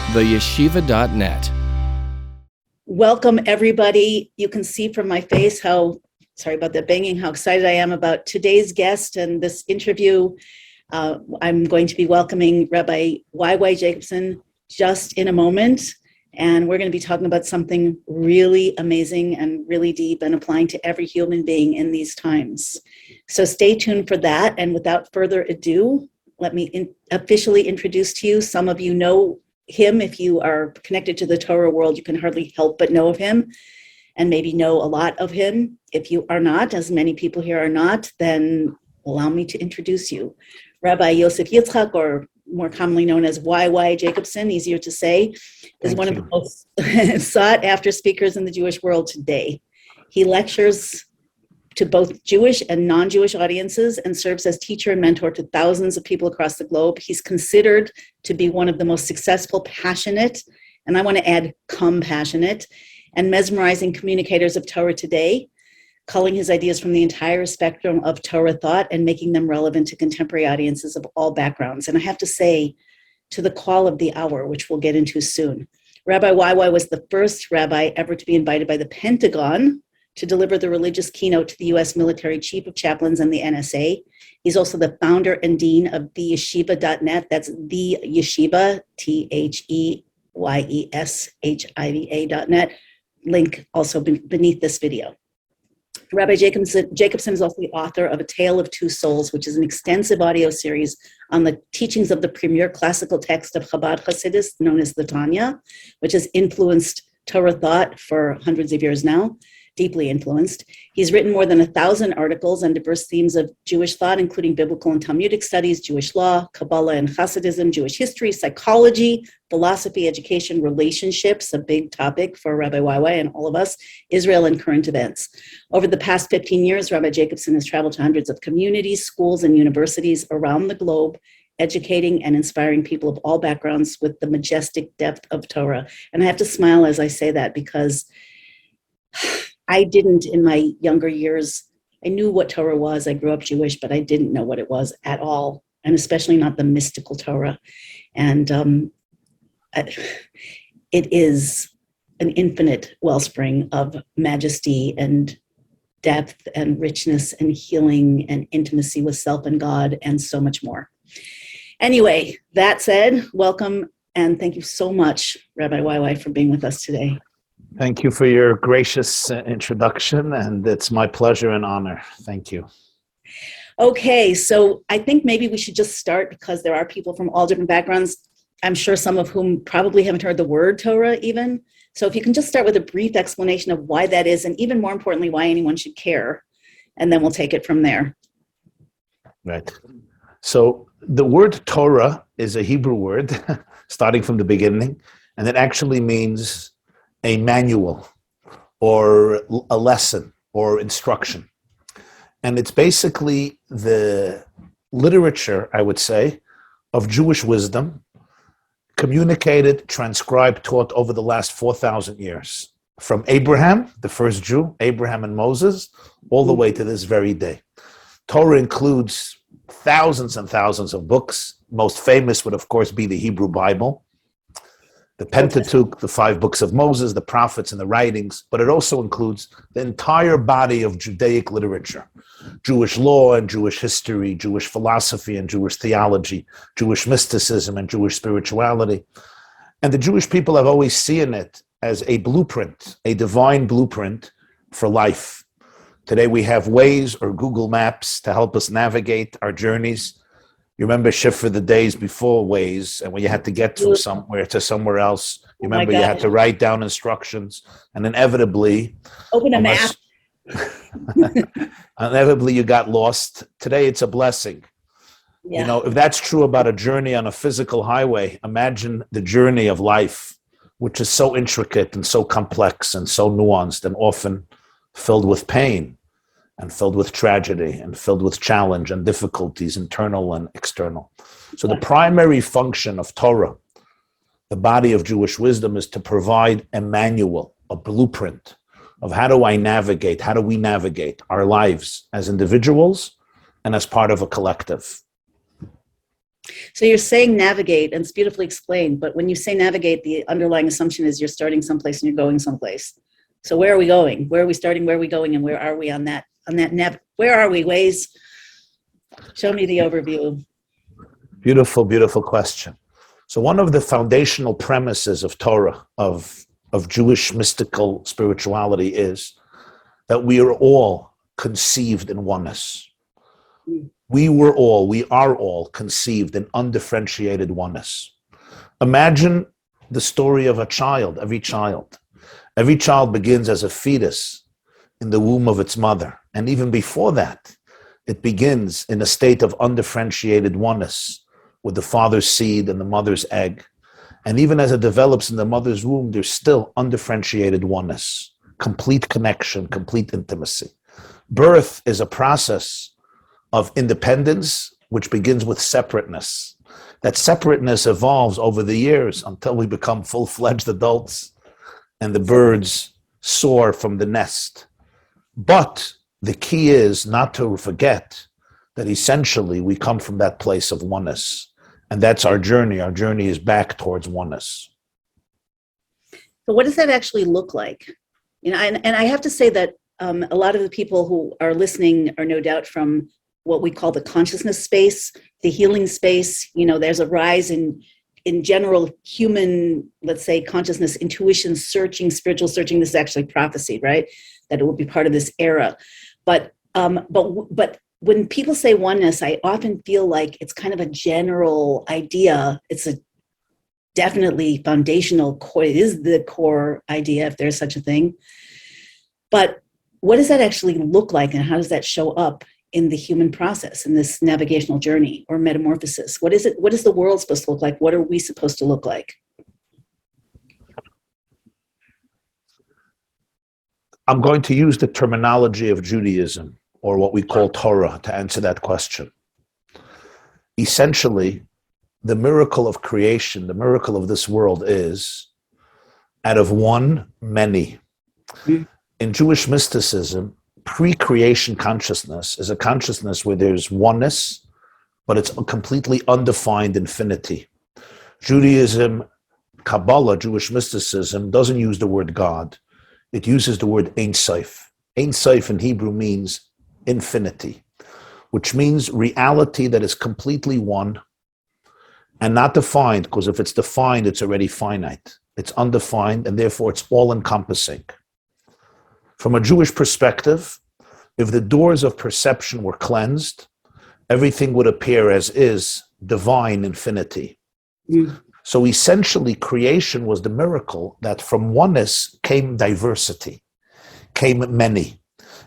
theyeshiva.net. Welcome, everybody. You can see from my face sorry about the banging, how excited I am about today's guest and this interview. I'm going to be welcoming Rabbi Y.Y. Jacobson just in a moment. And we're going to be talking about something really amazing and really deep and applying to every human being in these times. So stay tuned for that. And without further ado, let me officially introduce to you. Some of you know him. If you are connected to the Torah world, you can hardly help but know of him and maybe know a lot of him. If you are not, as many people here are not, then allow me to introduce you. Rabbi Yosef Yitzchak, or more commonly known as Y.Y. Jacobson, easier to say, is one of the most sought after speakers in the Jewish world today. He lectures to both Jewish and non-Jewish audiences and serves as teacher and mentor to thousands of people across the globe. He's considered to be one of the most successful, passionate, and I want to add compassionate, and mesmerizing communicators of Torah today, culling his ideas from the entire spectrum of Torah thought and making them relevant to contemporary audiences of all backgrounds. And I have to say, to the call of the hour, which we'll get into soon. Rabbi Y.Y. was the first rabbi ever to be invited by the Pentagon to deliver the religious keynote to the U.S. military chief of chaplains and the NSA. He's also the founder and dean of theyeshiva.net. That's the Yeshiva, THEYESHIVA.net. Link also beneath this video. Rabbi Jacobson is also the author of A Tale of Two Souls, which is an extensive audio series on the teachings of the premier classical text of Chabad Hasidus, known as the Tanya, which has influenced Torah thought for hundreds of years now, deeply influenced. He's written more than 1,000 articles on diverse themes of Jewish thought, including biblical and Talmudic studies, Jewish law, Kabbalah and Hasidism, Jewish history, psychology, philosophy, education, relationships, a big topic for Rabbi Y.Y. and all of us, Israel and current events. Over the past 15 years, Rabbi Jacobson has traveled to hundreds of communities, schools, and universities around the globe, educating and inspiring people of all backgrounds with the majestic depth of Torah. And I have to smile as I say that because I didn't, in my younger years, I knew what Torah was. I grew up Jewish, but I didn't know what it was at all, and especially not the mystical Torah. And it is an infinite wellspring of majesty and depth and richness and healing and intimacy with self and God and so much more. Anyway, that said, welcome and thank you so much, Rabbi Y.Y., for being with us today. Thank you for your gracious introduction, and it's my pleasure and honor. Thank you. Okay, so I think maybe we should just start because there are people from all different backgrounds, I'm sure some of whom probably haven't heard the word Torah even. So if you can just start with a brief explanation of why that is, and even more importantly, why anyone should care, and then we'll take it from there. Right. So the word Torah is a Hebrew word, starting from the beginning, and it actually means a manual or a lesson or instruction. And it's basically the literature, I would say, of Jewish wisdom, communicated, transcribed, taught over the last 4,000 years. From Abraham, the first Jew, Abraham and Moses, all the way to this very day. Torah includes thousands and thousands of books. Most famous would, of course, be the Hebrew Bible, the Pentateuch, the 5 books of Moses, the prophets and the writings, but it also includes the entire body of Judaic literature, Jewish law and Jewish history, Jewish philosophy and Jewish theology, Jewish mysticism and Jewish spirituality. And the Jewish people have always seen it as a blueprint, a divine blueprint for life. Today we have Waze or Google Maps to help us navigate our journeys. You remember Shifra, the days before Waze, and when you had to get from somewhere to somewhere else, you remember you had to write down instructions, and inevitably, open a map. Inevitably you got lost. Today it's a blessing. Yeah. You know, if that's true about a journey on a physical highway, imagine the journey of life, which is so intricate and so complex and so nuanced and often filled with pain and filled with tragedy and filled with challenge and difficulties, internal and external. So the primary function of Torah, the body of Jewish wisdom, is to provide a manual, a blueprint of how do we navigate our lives as individuals and as part of a collective. So you're saying navigate, and it's beautifully explained, but when you say navigate, the underlying assumption is you're starting someplace and you're going someplace. So where are we going? Where are we starting? Where are we going? And where are we on that where are we, Waze? Show me the overview. Beautiful, beautiful question. So one of the foundational premises of Torah, of Jewish mystical spirituality, is that we are all conceived in oneness. We are all conceived in undifferentiated oneness. Imagine the story of a child, every child. Every child begins as a fetus in the womb of its mother. And even before that, it begins in a state of undifferentiated oneness with the father's seed and the mother's egg. And even as it develops in the mother's womb, there's still undifferentiated oneness, complete connection, complete intimacy. Birth is a process of independence, which begins with separateness. That separateness evolves over the years until we become full-fledged adults and the birds soar from the nest. But the key is not to forget that essentially we come from that place of oneness. And that's our journey. Our journey is back towards oneness. So what does that actually look like? You know, and I have to say that a lot of the people who are listening are no doubt from what we call the consciousness space, the healing space. You know, there's a rise in general human, let's say, consciousness, intuition, searching, spiritual searching. This is actually prophecy, right? That it will be part of this era. But when people say oneness, I often feel like it's kind of a general idea. It's a definitely foundational core. It is the core idea, if there's such a thing. But what does that actually look like, and how does that show up in the human process, in this navigational journey or metamorphosis? What is it? What is the world supposed to look like? What are we supposed to look like? I'm going to use the terminology of Judaism, or what we call Torah, to answer that question. Essentially, the miracle of creation, the miracle of this world is, out of one, many. In Jewish mysticism, pre-creation consciousness is a consciousness where there's oneness, but it's a completely undefined infinity. Judaism, Kabbalah, Jewish mysticism, doesn't use the word God. It uses the word Ein Sof. Ein Sof in Hebrew means infinity, which means reality that is completely one and not defined, because if it's defined, it's already finite. It's undefined, and therefore it's all-encompassing. From a Jewish perspective, if the doors of perception were cleansed, everything would appear as is, divine infinity. So essentially, creation was the miracle that from oneness came diversity, came many.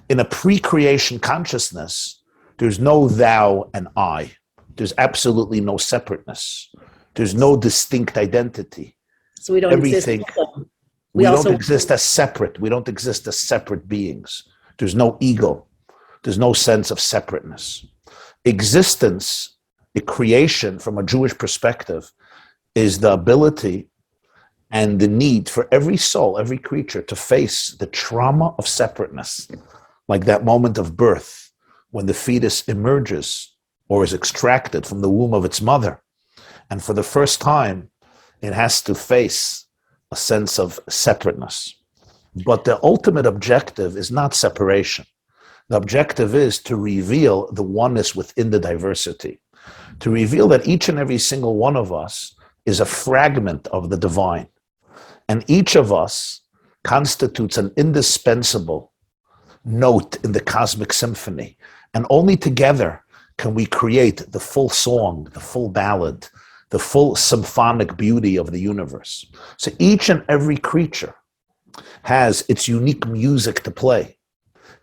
In a pre-creation consciousness, there's no thou and I. There's absolutely no separateness. There's no distinct identity. So we don't Everything, exist. we don't exist as separate. We don't exist as separate beings. There's no ego. There's no sense of separateness. Existence, the creation from a Jewish perspective, is the ability and the need for every soul, every creature, to face the trauma of separateness, like that moment of birth when the fetus emerges or is extracted from the womb of its mother. And for the first time, it has to face a sense of separateness. But the ultimate objective is not separation. The objective is to reveal the oneness within the diversity, to reveal that each and every single one of us is a fragment of the divine. And each of us constitutes an indispensable note in the cosmic symphony. And only together can we create the full song, the full ballad, the full symphonic beauty of the universe. So each and every creature has its unique music to play,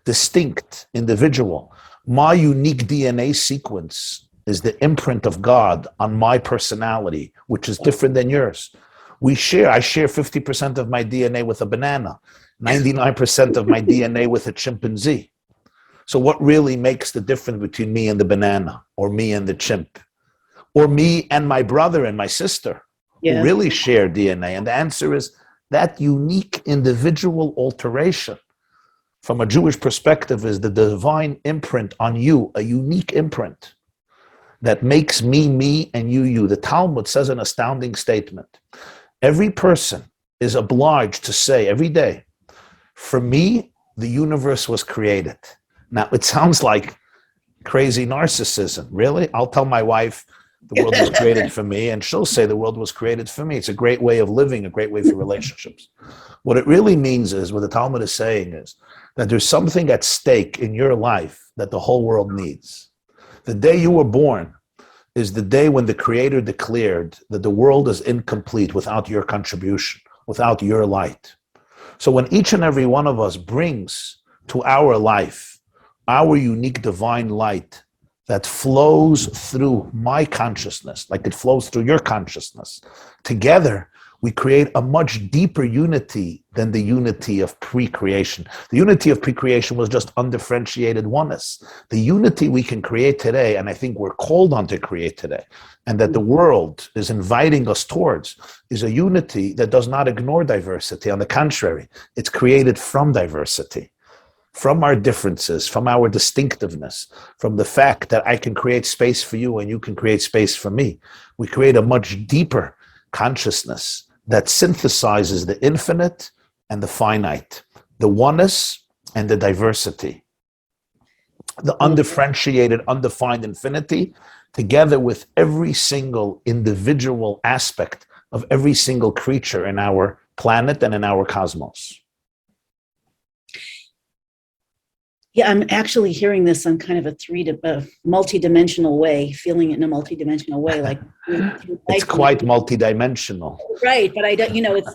distinct, individual. My unique DNA sequence is the imprint of God on my personality, which is different than yours. I share 50% of my DNA with a banana, 99% of my DNA with a chimpanzee. So what really makes the difference between me and the banana, or me and the chimp, or me and my brother and my sister, who really share DNA? And the answer is that unique individual alteration from a Jewish perspective is the divine imprint on you, a unique imprint that makes me, me, and you. The Talmud says an astounding statement. Every person is obliged to say every day, for me, the universe was created. Now, it sounds like crazy narcissism. Really? I'll tell my wife the world was created for me, and she'll say the world was created for me. It's a great way of living, a great way for relationships. What it really means is, what the Talmud is saying is, that there's something at stake in your life that the whole world needs. The day you were born is the day when the Creator declared that the world is incomplete without your contribution, without your light. So when each and every one of us brings to our life our unique divine light that flows through my consciousness, like it flows through your consciousness, together we create a much deeper unity than the unity of pre-creation. The unity of pre-creation was just undifferentiated oneness. The unity we can create today, and I think we're called on to create today, and that the world is inviting us towards, is a unity that does not ignore diversity. On the contrary, it's created from diversity, from our differences, from our distinctiveness, from the fact that I can create space for you and you can create space for me. We create a much deeper consciousness that synthesizes the infinite and the finite, the oneness and the diversity, the undifferentiated, undefined infinity, together with every single individual aspect of every single creature in our planet and in our cosmos. Yeah, I'm actually hearing this on kind of a multi-dimensional way, feeling it in a multi-dimensional way. Like it's quite multi-dimensional. Right, but I don't, it's,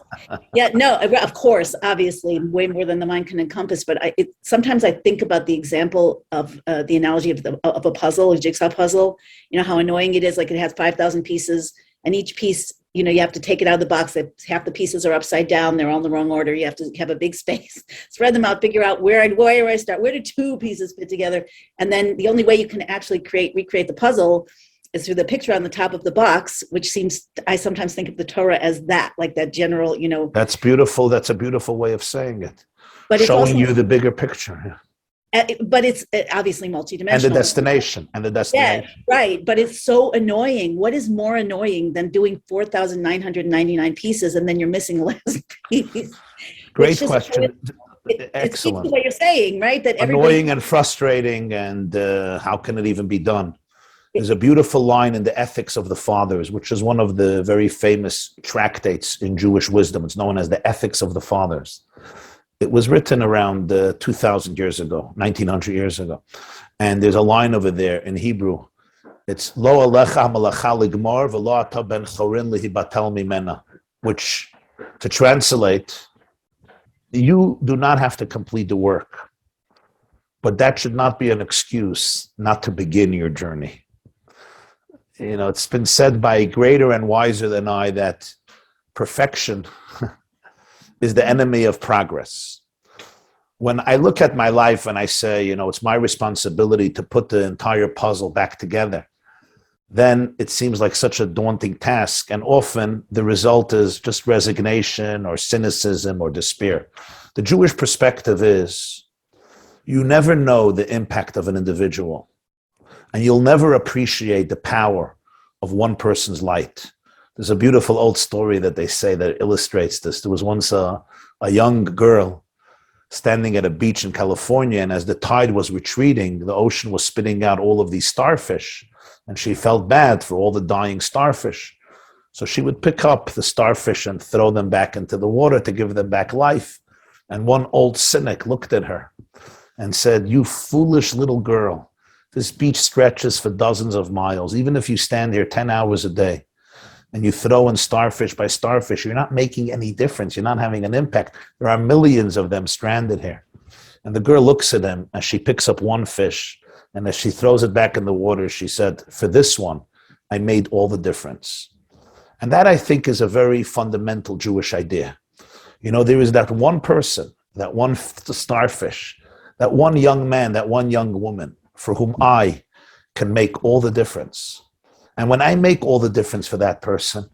yeah, no, of course, obviously, way more than the mind can encompass. But sometimes I think about the example of the analogy of a puzzle, a jigsaw puzzle. You know how annoying it is. Like it has 5,000 pieces, and each piece, you have to take it out of the box. Half the pieces are upside down. They're all in the wrong order. You have to have a big space, spread them out, figure out where do I start? Where do two pieces fit together? And then the only way you can actually recreate the puzzle is through the picture on the top of the box, which I sometimes think of the Torah as that, like that general, That's beautiful. That's a beautiful way of saying it. But showing you the bigger picture. But it's obviously multidimensional. And the destination. Yeah, right. But it's so annoying. What is more annoying than doing 4,999 pieces and then you're missing the last piece? Great question. Excellent. It's what you're saying, right? That annoying and frustrating, and how can it even be done? There's a beautiful line in the Ethics of the Fathers, which is one of the very famous tractates in Jewish wisdom. It's known as the Ethics of the Fathers. It was written around 2,000 years ago, 1,900 years ago. And there's a line over there in Hebrew. It's Lo alecha malacha ligmar v'lo ata ben chorin lihibatel mimena, which, to translate, you do not have to complete the work, but that should not be an excuse not to begin your journey. It's been said by greater and wiser than I that perfection is the enemy of progress. When I look at my life and I say, it's my responsibility to put the entire puzzle back together, then it seems like such a daunting task. And often the result is just resignation or cynicism or despair. The Jewish perspective is you never know the impact of an individual, and you'll never appreciate the power of one person's light. There's a beautiful old story that they say that illustrates this. There was once a young girl standing at a beach in California, and as the tide was retreating, the ocean was spitting out all of these starfish, and she felt bad for all the dying starfish. So she would pick up the starfish and throw them back into the water to give them back life. And one old cynic looked at her and said, "You foolish little girl, this beach stretches for dozens of miles. Even if you stand here 10 hours a day, and you throw in starfish by starfish, you're not making any difference. You're not having an impact. There are millions of them stranded here." And the girl looks at him as she picks up one fish, and as she throws it back in the water, she said, "For this one, I made all the difference." And that, I think, is a very fundamental Jewish idea. There is that one person, that one starfish, that one young man, that one young woman, for whom I can make all the difference. And when I make all the difference for that person,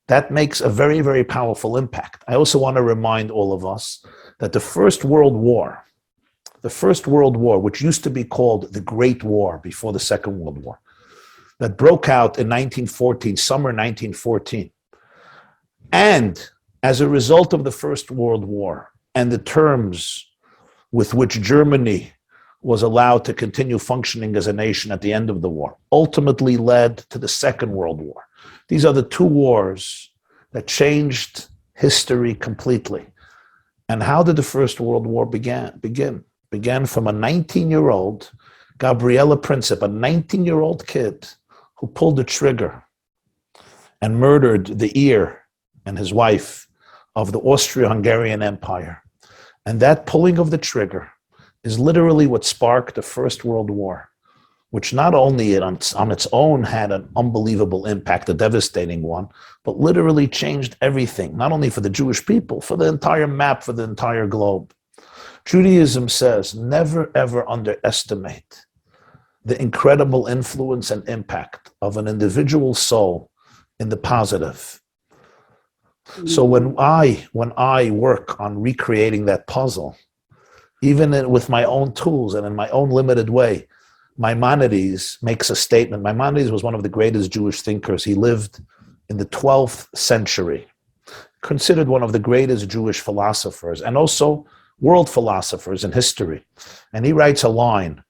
that makes a very, very powerful impact. I also want to remind all of us that the First World War, which used to be called the Great War before the Second World War, that broke out in 1914, summer 1914. And as a result of the First World War and the terms with which Germany was allowed to continue functioning as a nation at the end of the war, ultimately led to the Second World War. These are the two wars that changed history completely. And how did the First World War begin? Began from a 19-year-old, Gabriele Princip, a 19-year-old kid who pulled the trigger and murdered the heir and his wife of the Austro-Hungarian Empire. And that pulling of the trigger is literally what sparked the First World War, which not only on its own had an unbelievable impact, a devastating one, but literally changed everything, not only for the Jewish people, for the entire map, for the entire globe. Judaism says, never ever underestimate the incredible influence and impact of an individual soul in the positive. So when I work on recreating that puzzle, even with my own tools and in my own limited way, Maimonides makes a statement. Maimonides was one of the greatest Jewish thinkers. He lived in the 12th century, considered one of the greatest Jewish philosophers and also world philosophers in history. And he writes a line.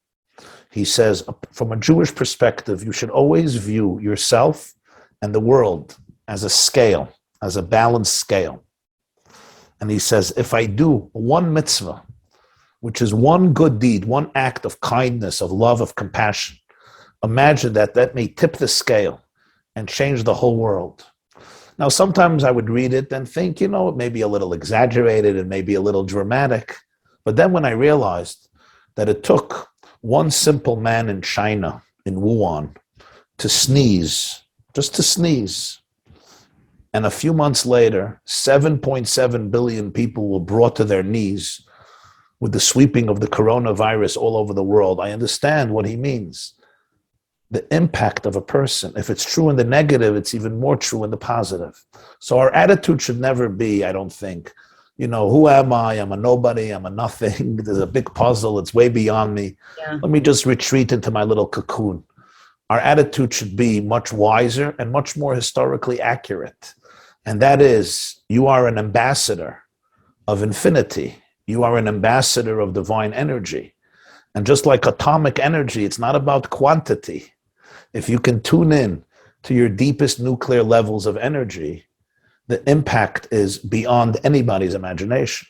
He says, from a Jewish perspective, you should always view yourself and the world as a scale, as a balanced scale. And he says, if I do one mitzvah, which is one good deed, one act of kindness, of love, of compassion, imagine that may tip the scale and change the whole world. Now, sometimes I would read it and think, it may be a little exaggerated and maybe a little dramatic. But then when I realized that it took one simple man in China, in Wuhan, to sneeze, just to sneeze, and a few months later, 7.7 billion people were brought to their knees with the sweeping of the coronavirus all over the world, I understand what he means. The impact of a person, if it's true in the negative, it's even more true in the positive. So our attitude should never be, I don't think, who am I? I'm a nobody, I'm a nothing. There's a big puzzle, it's way beyond me. Yeah. Let me just retreat into my little cocoon. Our attitude should be much wiser and much more historically accurate. And that is, you are an ambassador of infinity. You are an ambassador of divine energy. And just like atomic energy, it's not about quantity. If you can tune in to your deepest nuclear levels of energy, the impact is beyond anybody's imagination.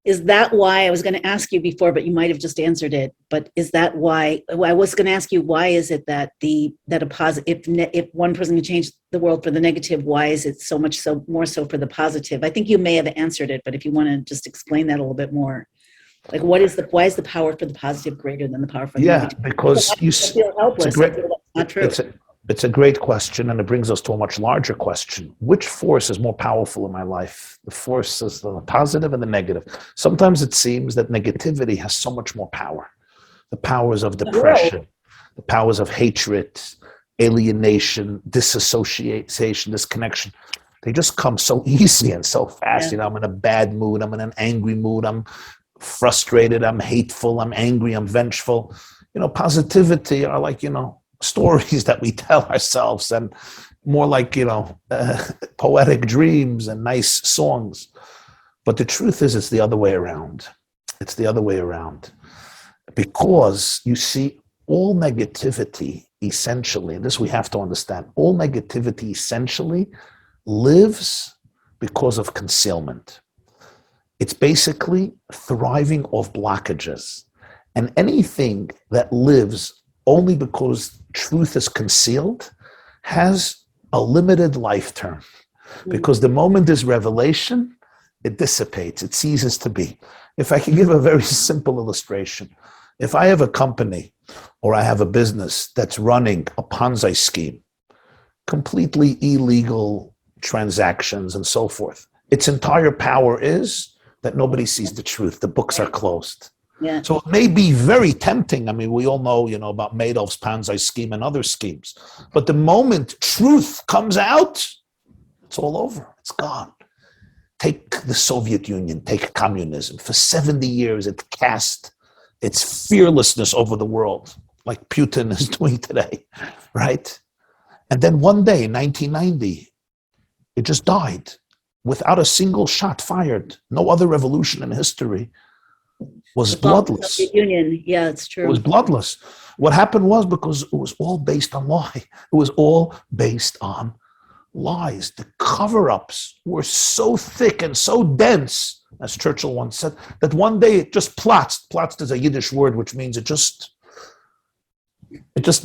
Is that why, I was going to ask you before, but you might have just answered it, but is that why, I was going to ask you, why is it that a positive, if one person can change the world for the negative, why is it so much more so for the positive? I think you may have answered it, but if you want to just explain that a little bit more. Like, why is the power for the positive greater than the power for the negative? Yeah, because you feel helpless. I feel that's not true. It's a great question, and it brings us to a much larger question. Which force is more powerful in my life? The force is the positive and the negative. Sometimes it seems that negativity has so much more power. The powers of depression, the powers of hatred, alienation, disassociation, disconnection. They just come so easy and so fast. Yeah. I'm in a bad mood. I'm in an angry mood. I'm frustrated. I'm hateful. I'm angry. I'm vengeful. Positivity are like, stories that we tell ourselves, and more like, poetic dreams and nice songs. But the truth is, it's the other way around. It's the other way around. Because you see, all negativity essentially, and this we have to understand, all negativity essentially lives because of concealment. It's basically thriving off blockages. And anything that lives only because truth is concealed has a limited life term. Because the moment there's revelation, it dissipates, it ceases to be. If I can give a very simple illustration, if I have a company or I have a business that's running a Ponzi scheme, completely illegal transactions and so forth, its entire power is that nobody sees the truth, the books are closed. Yeah. So it may be very tempting. I mean, we all know, about Madoff's Ponzi scheme and other schemes. But the moment truth comes out, it's all over. It's gone. Take the Soviet Union, take communism. For 70 years, it cast its fearlessness over the world. like Putin is doing today, right? And then one day, in 1990, it just died without a single shot fired. No other revolution in history was The fall of the bloodless. Soviet Union. Yeah, it's true. It was bloodless. What happened was because it was all based on lie. It was all based on lies. The cover-ups were so thick and so dense, as Churchill once said, that one day it just platzed. Platzed is a Yiddish word, which means it just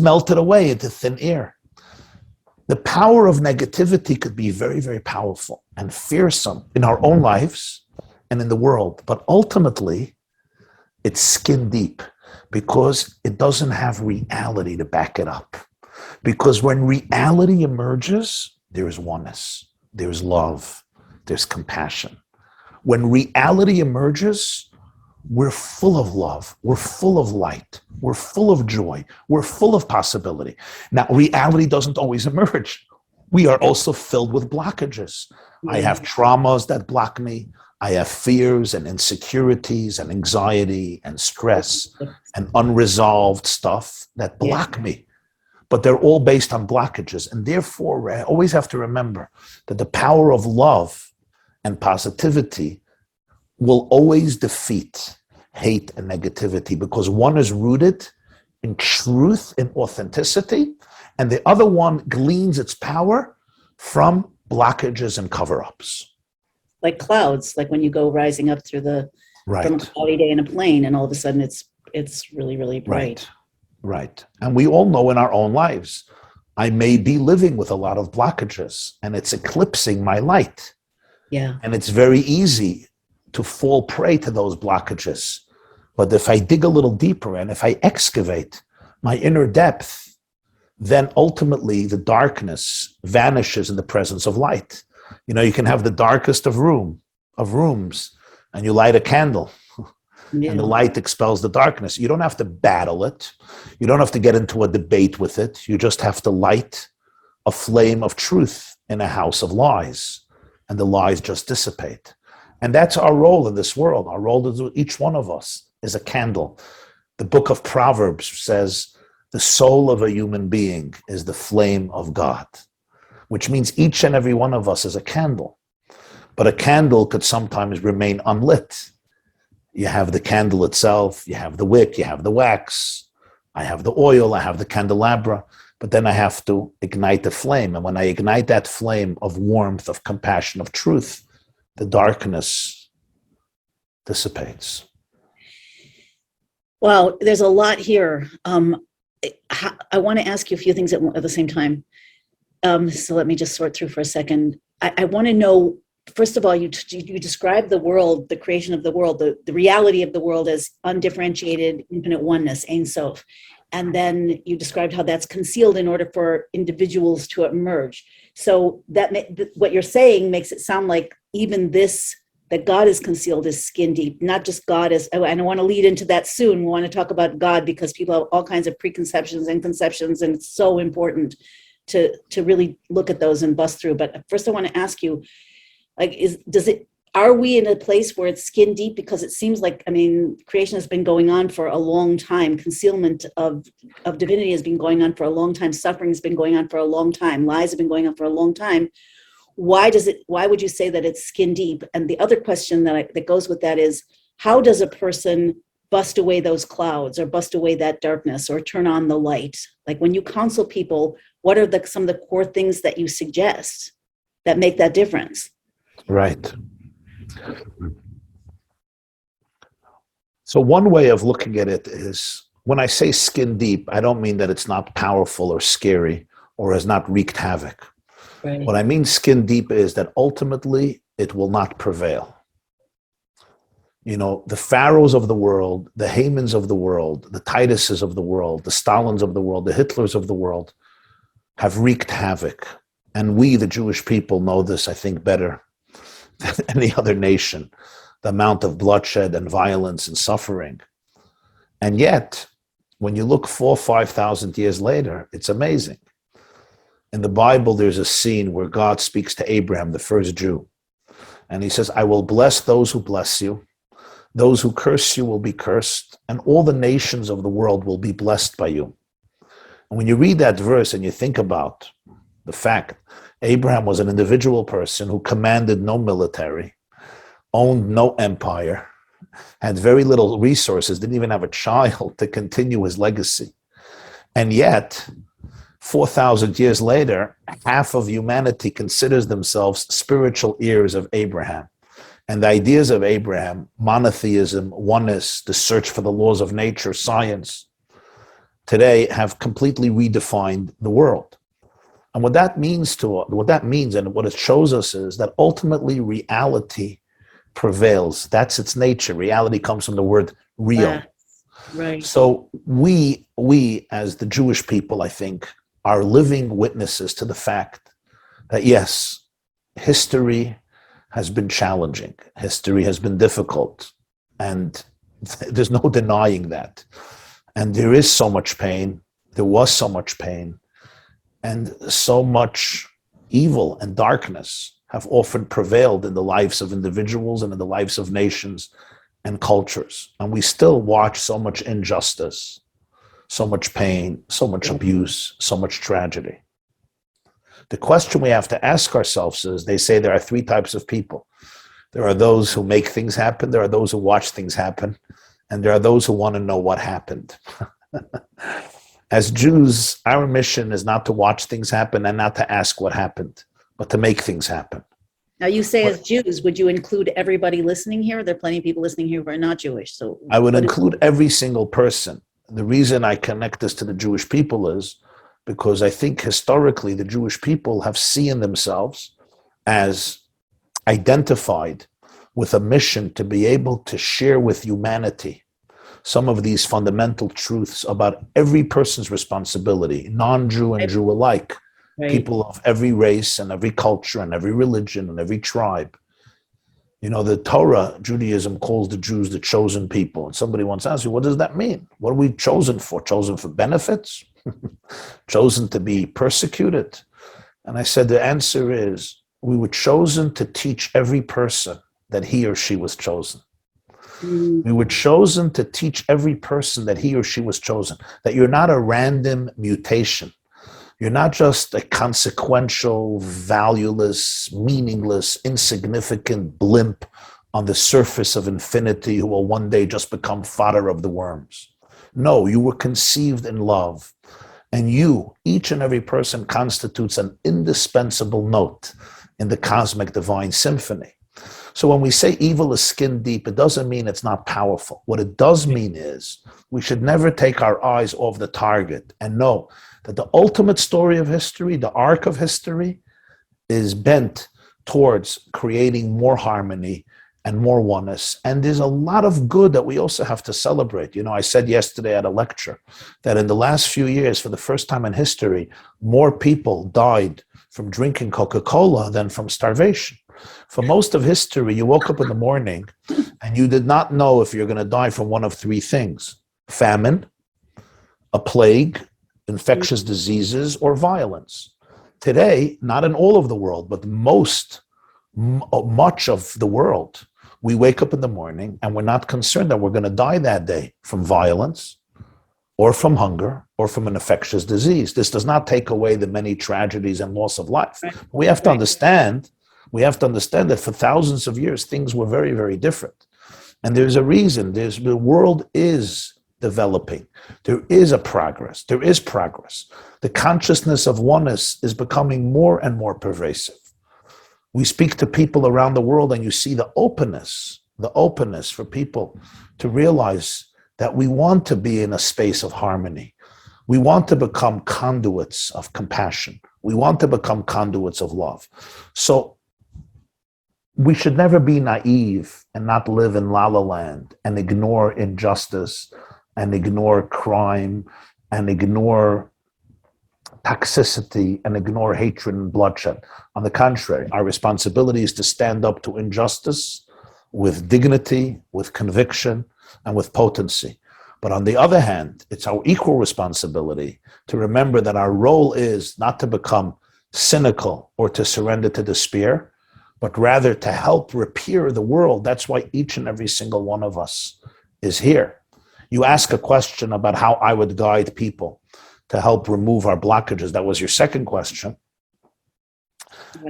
melted away into thin air. The power of negativity could be very, very powerful and fearsome in our own lives and in the world. But ultimately, it's skin deep because it doesn't have reality to back it up. Because when reality emerges, there is oneness, there's love, there's compassion. When reality emerges, we're full of love, we're full of light, we're full of joy, we're full of possibility. Now, reality doesn't always emerge. We are also filled with blockages. I have traumas that block me. I have fears and insecurities and anxiety and stress and unresolved stuff that block me. But they're all based on blockages. And therefore, I always have to remember that the power of love and positivity will always defeat hate and negativity, because one is rooted in truth and authenticity, and the other one gleans its power from blockages and cover-ups. Like clouds, like when you go rising up through from a cloudy day in a plane, and all of a sudden it's really, really bright. Right. And we all know in our own lives, I may be living with a lot of blockages and it's eclipsing my light. Yeah. And it's very easy to fall prey to those blockages. But if I dig a little deeper and if I excavate my inner depth, then ultimately the darkness vanishes in the presence of light. You know, you can have the darkest of rooms, and you light a candle. And the light expels the darkness. You don't have to battle it. You don't have to get into a debate with it. You just have to light a flame of truth in a house of lies, and the lies just dissipate. And that's our role in this world. Our role is, each one of us is a candle. The book of Proverbs says, the soul of a human being is the flame of God, which means each and every one of us is a candle. But a candle could sometimes remain unlit. You have the candle itself, you have the wick, you have the wax, I have the oil, I have the candelabra, but then I have to ignite the flame. And when I ignite that flame of warmth, of compassion, of truth, the darkness dissipates. Wow, there's a lot here. I want to ask you a few things at the same time. So let me just sort through for a second. I want to know, first of all, you describe the world, the creation of the world, the reality of the world as undifferentiated, infinite oneness, Ein Sof. And then you described how that's concealed in order for individuals to emerge. So what you're saying makes it sound like even this, that God is concealed, is skin deep, not just God is, and I want to lead into that soon. We want to talk about God because people have all kinds of preconceptions and conceptions, and it's so important to really look at those and bust through. But first I want to ask you, like, are we in a place where it's skin deep? Because it seems like, I mean, creation has been going on for a long time. Concealment of divinity has been going on for a long time. Suffering has been going on for a long time. Lies have been going on for a long time. Why would you say that it's skin deep? And the other question that goes with that is, how does a person bust away those clouds or bust away that darkness or turn on the light? Like when you counsel people, what are some of the core things that you suggest that make that difference? Right. So one way of looking at it is, when I say skin deep, I don't mean that it's not powerful or scary or has not wreaked havoc. Right. What I mean skin deep is that ultimately it will not prevail. You know, the Pharaohs of the world, the Hamans of the world, the Tituses of the world, the Stalins of the world, the Hitlers of the world have wreaked havoc. And we, the Jewish people, know this, I think, better than any other nation, the amount of bloodshed and violence and suffering. And yet, when you look 4,000 or 5,000 years later, it's amazing. In the Bible, there's a scene where God speaks to Abraham, the first Jew. And he says, I will bless those who bless you, Those who curse you will be cursed, and all the nations of the world will be blessed by you. And when you read that verse and you think about the fact Abraham was an individual person who commanded no military, owned no empire, had very little resources, didn't even have a child to continue his legacy. And yet, 4,000 years later, half of humanity considers themselves spiritual heirs of Abraham. And the ideas of Abraham, monotheism, oneness, the search for the laws of nature, science, today have completely redefined the world. And what that means and what it shows us is that ultimately reality prevails. That's its nature. Reality comes from the word real. Yeah. Right. So we as the Jewish people, I think, are living witnesses to the fact that yes, history has been challenging. History has been difficult. And there's no denying that. And there is so much pain. There was so much pain. And so much evil and darkness have often prevailed in the lives of individuals and in the lives of nations and cultures. And we still watch so much injustice, so much pain, so much abuse, so much tragedy. The question we have to ask ourselves is, they say there are three types of people. There are those who make things happen, there are those who watch things happen, and there are those who want to know what happened. As Jews, our mission is not to watch things happen and not to ask what happened, but to make things happen. Now, you say as Jews, would you include everybody listening here? There are plenty of people listening here who are not Jewish. So I would include every single person. The reason I connect this to the Jewish people is because I think historically the Jewish people have seen themselves as identified with a mission to be able to share with humanity some of these fundamental truths about every person's responsibility, non-Jew and Jew alike, right. People of every race and every culture and every religion and every tribe. You know, the Torah, Judaism, calls the Jews the chosen people. And somebody once asked me, what does that mean? What are we chosen for? Chosen for benefits? Chosen to be persecuted? And I said, the answer is, we were chosen to teach every person that he or she was chosen. We were chosen to teach every person that he or she was chosen, that you're not a random mutation. You're not just a consequential, valueless, meaningless, insignificant blimp on the surface of infinity who will one day just become fodder of the worms. No, you were conceived in love. And you, each and every person, constitutes an indispensable note in the cosmic divine symphony. So when we say evil is skin deep, it doesn't mean it's not powerful. What it does mean is we should never take our eyes off the target and know that the ultimate story of history, the arc of history, is bent towards creating more harmony and more oneness. And there's a lot of good that we also have to celebrate. You know, I said yesterday at a lecture that in the last few years, for the first time in history, more people died from drinking Coca-Cola than from starvation. For most of history, you woke up in the morning and you did not know if you're going to die from one of three things: famine, a plague, infectious diseases, or violence. Today, not in all of the world, but much of the world, we wake up in the morning and we're not concerned that we're going to die that day from violence or from hunger or from an infectious disease. This does not take away the many tragedies and loss of life. Right. We have to understand that for thousands of years, things were very, very different. And there's a reason. The world is developing. There is progress. The consciousness of oneness is becoming more and more pervasive. We speak to people around the world and you see the openness for people to realize that we want to be in a space of harmony. We want to become conduits of compassion. We want to become conduits of love. So we should never be naive and not live in la la land and ignore injustice and ignore crime and ignore toxicity and ignore hatred and bloodshed. On the contrary, our responsibility is to stand up to injustice with dignity, with conviction, and with potency. But on the other hand, it's our equal responsibility to remember that our role is not to become cynical or to surrender to despair, but rather to help repair the world. That's why each and every single one of us is here. You ask a question about how I would guide people to help remove our blockages. That was your second question.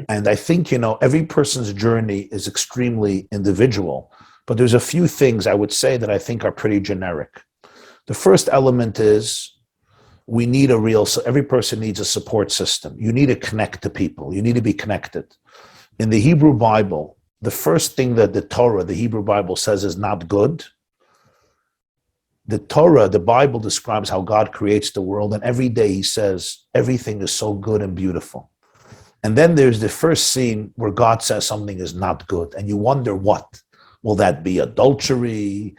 And I think, every person's journey is extremely individual, but there's a few things I would say that I think are pretty generic. The first element is so every person needs a support system. You need to connect to people. You need to be connected. In the Hebrew Bible, the first thing that the Torah, the Hebrew Bible, says is not good. The Torah, the Bible, describes how God creates the world, and every day he says everything is so good and beautiful. And then there's the first scene where God says something is not good, and you wonder what. Will that be adultery,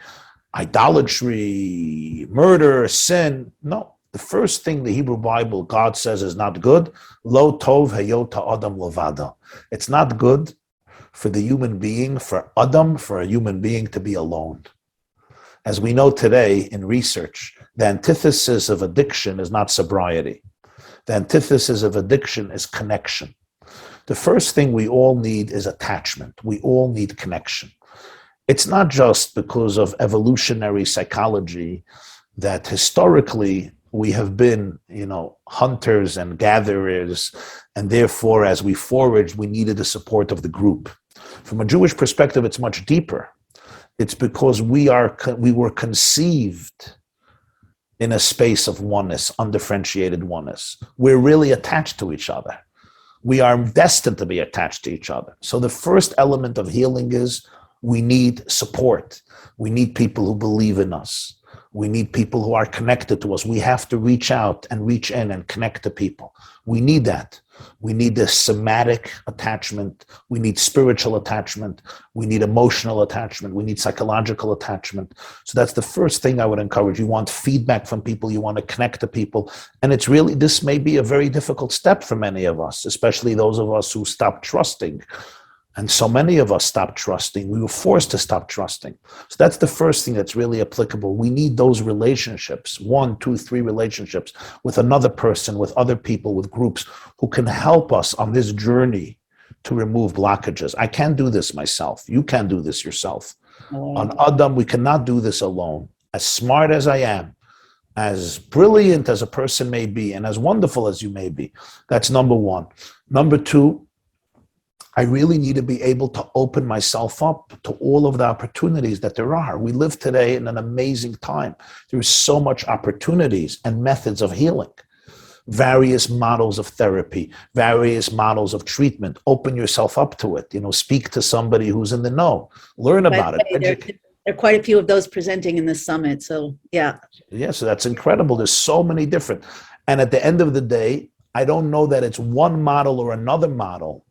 idolatry, murder, sin? No. The first thing the Hebrew Bible, God says is not good. Lo tov heyota adam levada. It's not good for the human being, for Adam, for a human being to be alone. As we know today in research, the antithesis of addiction is not sobriety. The antithesis of addiction is connection. The first thing we all need is attachment. We all need connection. It's not just because of evolutionary psychology that historically we have been, hunters and gatherers, and therefore as we foraged, we needed the support of the group. From a Jewish perspective, it's much deeper. It's because we were conceived in a space of oneness, undifferentiated oneness. We're really attached to each other. We are destined to be attached to each other. So the first element of healing is we need support. We need people who believe in us. We need people who are connected to us. We have to reach out and reach in and connect to people. We need that. We need the somatic attachment. We need spiritual attachment. We need emotional attachment. We need psychological attachment. So that's the first thing I would encourage. You want feedback from people. You want to connect to people. And this may be a very difficult step for many of us, especially those of us who stopped trusting. And so many of us stopped trusting. We were forced to stop trusting. So that's the first thing that's really applicable. We need those relationships, 1, 2, 3 relationships with another person, with other people, with groups who can help us on this journey to remove blockages. I can't do this myself. You can't do this yourself. On Adam, we cannot do this alone. As smart as I am, as brilliant as a person may be, and as wonderful as you may be, that's number one. Number two, I really need to be able to open myself up to all of the opportunities that there are. We live today in an amazing time. There's so much opportunities and methods of healing, various models of therapy, various models of treatment. Open yourself up to it. Speak to somebody who's in the know. Learn about it. There are quite a few of those presenting in this summit. So, yeah. Yeah, so that's incredible. There's so many different. And at the end of the day, I don't know that it's one model or another model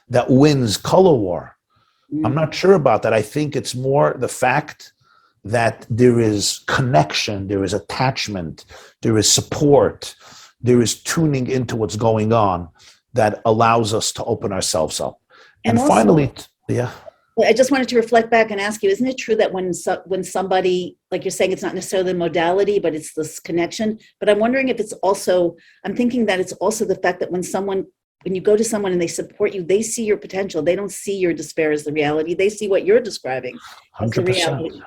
that wins color war. I'm not sure about that. I think it's more the fact that there is connection, there is attachment, there is support, there is tuning into what's going on that allows us to open ourselves up. And also, finally, I just wanted to reflect back and ask you, isn't it true that when somebody, like you're saying, it's not necessarily the modality, but it's this connection, but I'm wondering if I'm thinking that it's also the fact that when you go to someone and they support you, they see your potential. They don't see your despair as the reality. They see what you're describing as the reality.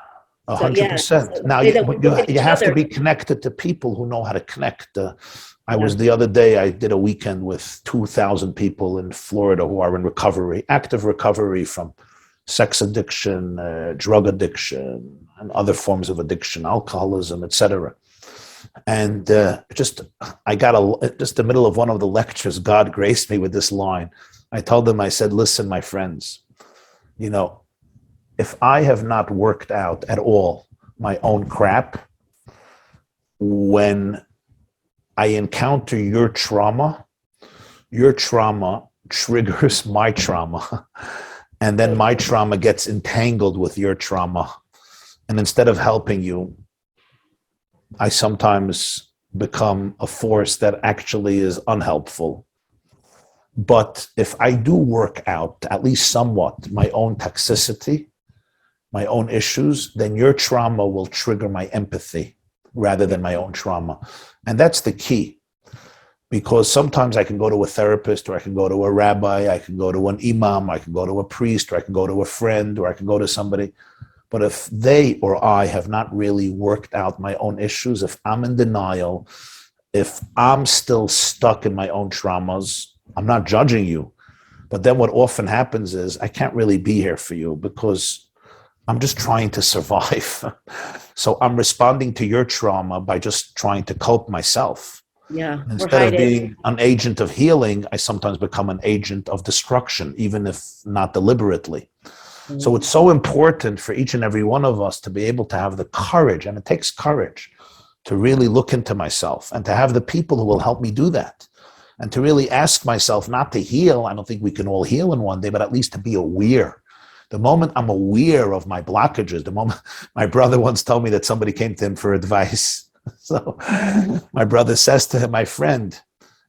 100%. Now, you have to be connected to people who know how to connect. The other day, I did a weekend with 2,000 people in Florida who are in recovery, active recovery from sex addiction, drug addiction, and other forms of addiction, alcoholism, etc. And just the middle of one of the lectures, God graced me with this line. I told them, I said, listen, my friends, if I have not worked out at all my own crap, when I encounter your trauma triggers my trauma. And then my trauma gets entangled with your trauma. And instead of helping you, I sometimes become a force that actually is unhelpful. But if I do work out, at least somewhat, my own toxicity, my own issues, then your trauma will trigger my empathy rather than my own trauma. And that's the key. Because sometimes I can go to a therapist, or I can go to a rabbi, I can go to an imam, I can go to a priest, or I can go to a friend, or I can go to somebody. But if they or I have not really worked out my own issues, if I'm in denial, if I'm still stuck in my own traumas, I'm not judging you. But then what often happens is I can't really be here for you because I'm just trying to survive. So I'm responding to your trauma by just trying to cope myself. Yeah. Instead of being an agent of healing, I sometimes become an agent of destruction, even if not deliberately. So it's so important for each and every one of us to be able to have the courage, and it takes courage, to really look into myself and to have the people who will help me do that. And to really ask myself not to heal. I don't think we can all heal in one day, but at least to be aware. The moment I'm aware of my blockages, the moment my brother once told me that somebody came to him for advice. So my brother says to him, my friend,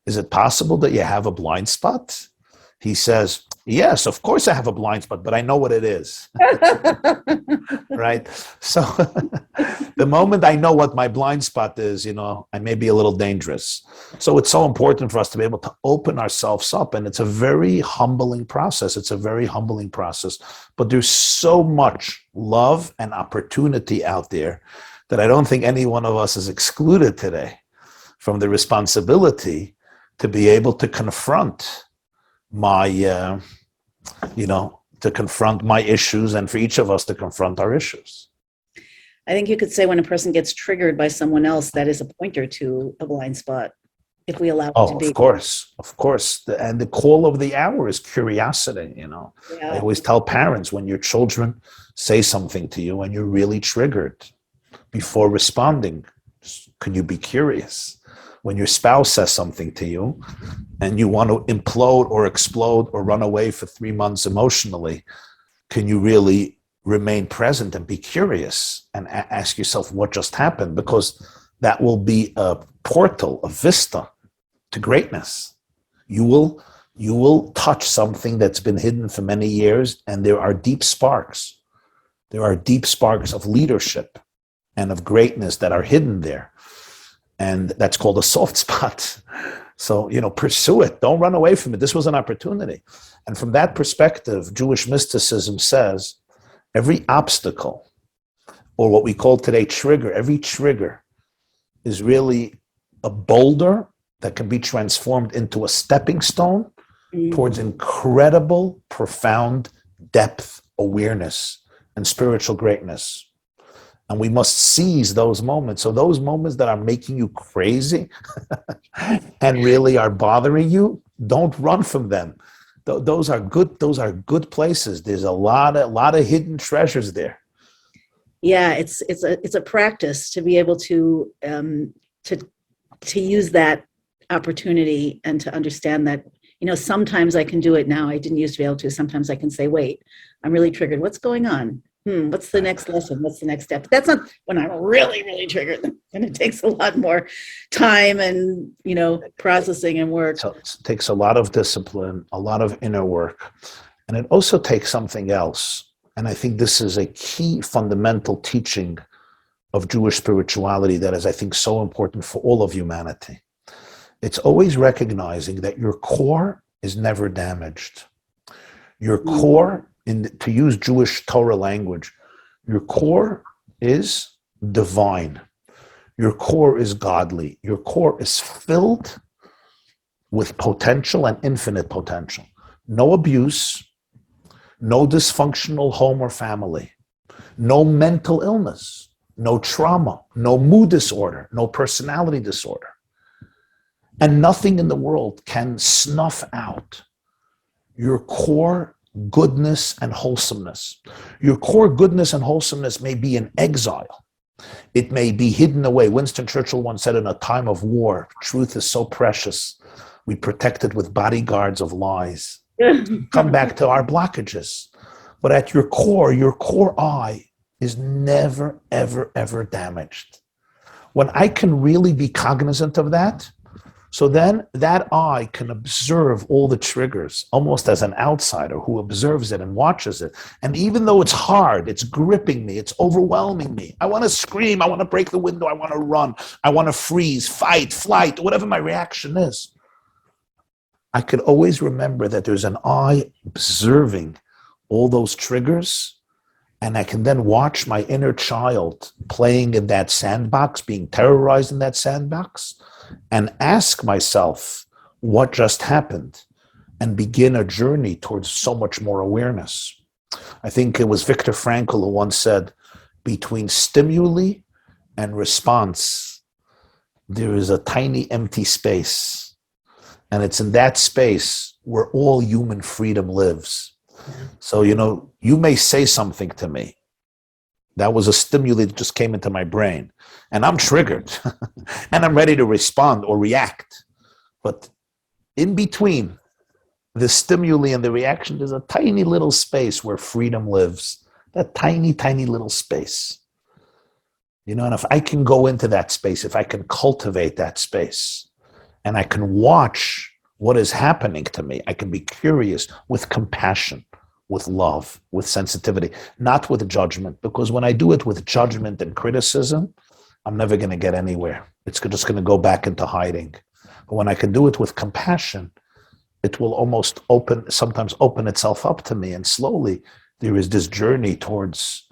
is it possible that you have a blind spot? He says, yes, of course I have a blind spot, but I know what it is. Right? So the moment I know what my blind spot is, I may be a little dangerous. So it's so important for us to be able to open ourselves up. And it's a very humbling process. But there's so much love and opportunity out there that I don't think any one of us is excluded today from the responsibility to be able to confront my issues, and for each of us to confront our issues. I think you could say when a person gets triggered by someone else, that is a pointer to a blind spot, if we allow it to be. Of course. And the call of the hour is curiosity, Yeah. I always tell parents, when your children say something to you and you're really triggered, before responding, can you be curious? When your spouse says something to you and you want to implode or explode or run away for 3 months emotionally, can you really remain present and be curious and ask yourself what just happened? Because that will be a portal, a vista to greatness. You will touch something that's been hidden for many years, and there are deep sparks. There are deep sparks of leadership and of greatness that are hidden there. And that's called a soft spot. So, pursue it. Don't run away from it. This was an opportunity. And from that perspective, Jewish mysticism says every obstacle, or what we call today trigger, every trigger is really a boulder that can be transformed into a stepping stone towards incredible, profound depth, awareness, and spiritual greatness. And we must seize those moments. So those moments that are making you crazy and really are bothering you, don't run from them. Those are good places. There's a lot of hidden treasures there. Yeah, it's a practice to be able to use that opportunity and to understand that, sometimes I can do it now. I didn't used to be able to. Sometimes I can say, wait, I'm really triggered. What's going on? What's the next lesson? What's the next step? That's not when I'm really, really triggered. And it takes a lot more time and, processing and work. So it takes a lot of discipline, a lot of inner work. And it also takes something else. And I think this is a key fundamental teaching of Jewish spirituality that is, I think, so important for all of humanity. It's always recognizing that your core is never damaged. Your core, to use Jewish Torah language, your core is divine. Your core is godly. Your core is filled with potential and infinite potential. No abuse, no dysfunctional home or family, no mental illness, no trauma, no mood disorder, no personality disorder. And nothing in the world can snuff out your core goodness and wholesomeness. Your core goodness and wholesomeness may be in exile. It may be hidden away. Winston Churchill once said, in a time of war, truth is so precious, we protect it with bodyguards of lies. Come back to our blockages. But at your core I is never, ever, ever damaged. When I can really be cognizant of that, So then that eye can observe all the triggers almost as an outsider who observes it and watches it. And even though it's hard, it's gripping me, it's overwhelming me. I want to scream, I want to break the window, I want to run, I want to freeze, fight, flight, whatever my reaction is. I could always remember that there's an eye observing all those triggers, and I can then watch my inner child playing in that sandbox, being terrorized in that sandbox, and ask myself what just happened and begin a journey towards so much more awareness. I think it was Viktor Frankl who once said, between stimuli and response, there is a tiny empty space. And it's in that space where all human freedom lives. So, you may say something to me. That was a stimuli that just came into my brain. And I'm triggered. And I'm ready to respond or react. But in between the stimuli and the reaction, there's a tiny little space where freedom lives. That tiny, tiny little space. And if I can go into that space, if I can cultivate that space, and I can watch what is happening to me, I can be curious with compassion, with love, with sensitivity, not with judgment. Because when I do it with judgment and criticism, I'm never going to get anywhere. It's just going to go back into hiding. But when I can do it with compassion, it will sometimes open itself up to me. And slowly there is this journey towards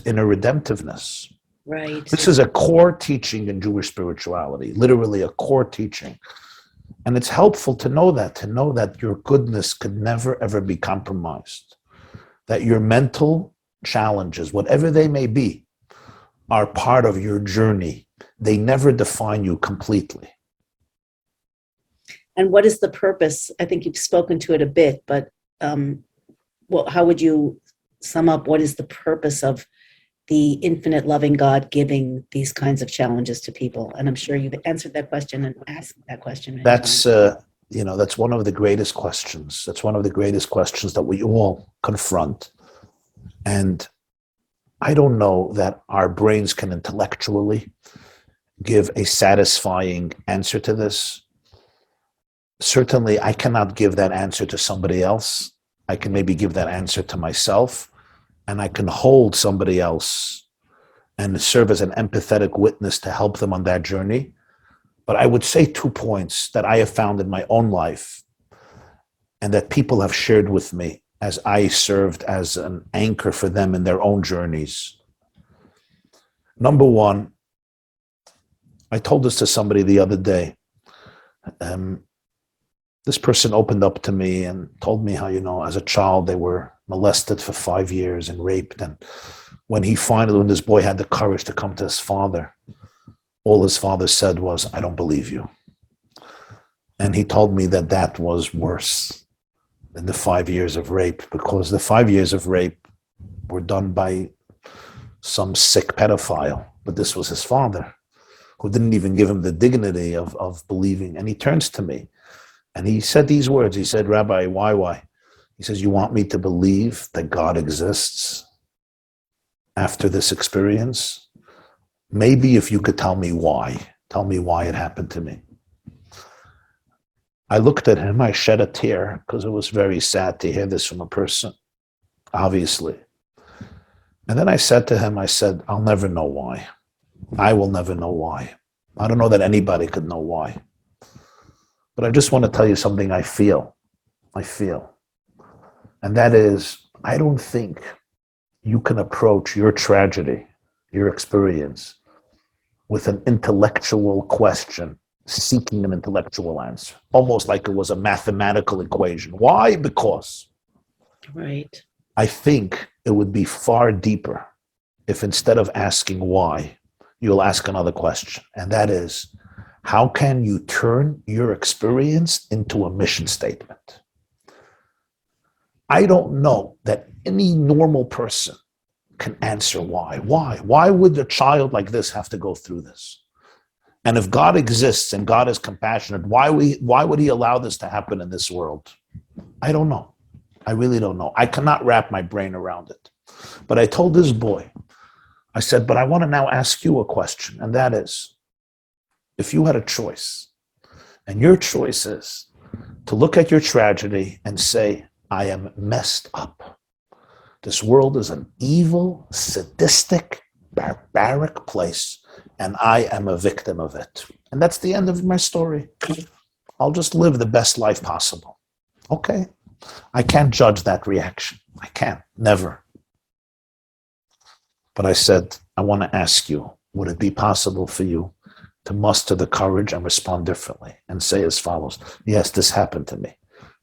inner redemptiveness. Right. This is a core teaching in Jewish spirituality, literally a core teaching. And it's helpful to know that your goodness could never, ever be compromised. That your mental challenges, whatever they may be, are part of your journey. They never define you completely. And what is the purpose? I think you've spoken to it a bit, but how would you sum up what is the purpose of the infinite loving God giving these kinds of challenges to people? And I'm sure you've answered that question and asked that question. That's one of the greatest questions. That's one of the greatest questions that we all confront. And I don't know that our brains can intellectually give a satisfying answer to this. Certainly, I cannot give that answer to somebody else. I can maybe give that answer to myself, and I can hold somebody else and serve as an empathetic witness to help them on that journey. But I would say 2 points that I have found in my own life and that people have shared with me as I served as an anchor for them in their own journeys. Number one, I told this to somebody the other day. This person opened up to me and told me how, as a child, they were molested for 5 years and raped. And when this boy had the courage to come to his father, all his father said was, "I don't believe you." And he told me that was worse than the 5 years of rape, because the 5 years of rape were done by some sick pedophile. But this was his father, who didn't even give him the dignity of believing. And he turns to me and he said these words. He said, "Rabbi, why? He says, you want me to believe that God exists after this experience? Maybe if you could tell me why it happened to me." I looked at him, I shed a tear because it was very sad to hear this from a person, obviously. And then I said to him, I'll never know why. I will never know why. I don't know that anybody could know why. But I just want to tell you something I feel. And that is, I don't think you can approach your tragedy, your experience, with an intellectual question, seeking an intellectual answer, almost like it was a mathematical equation. Why? Because. Right. I think it would be far deeper if instead of asking why, you'll ask another question. And that is, how can you turn your experience into a mission statement? I don't know that any normal person can answer why. Why would a child like this have to go through this? And if God exists and God is compassionate, why would he allow this to happen in this world? I don't know. I really don't know. I cannot wrap my brain around it. But I told this boy, I said, but I want to now ask you a question. And that is, if you had a choice, And your choice is to look at your tragedy and say, I am messed up. This world is an evil, sadistic, barbaric place, and I am a victim of it. And that's the end of my story. I'll just live the best life possible. Okay. I can't judge that reaction. I can't, never. But I said, I want to ask you, would it be possible for you to muster the courage and respond differently and say as follows, yes, this happened to me.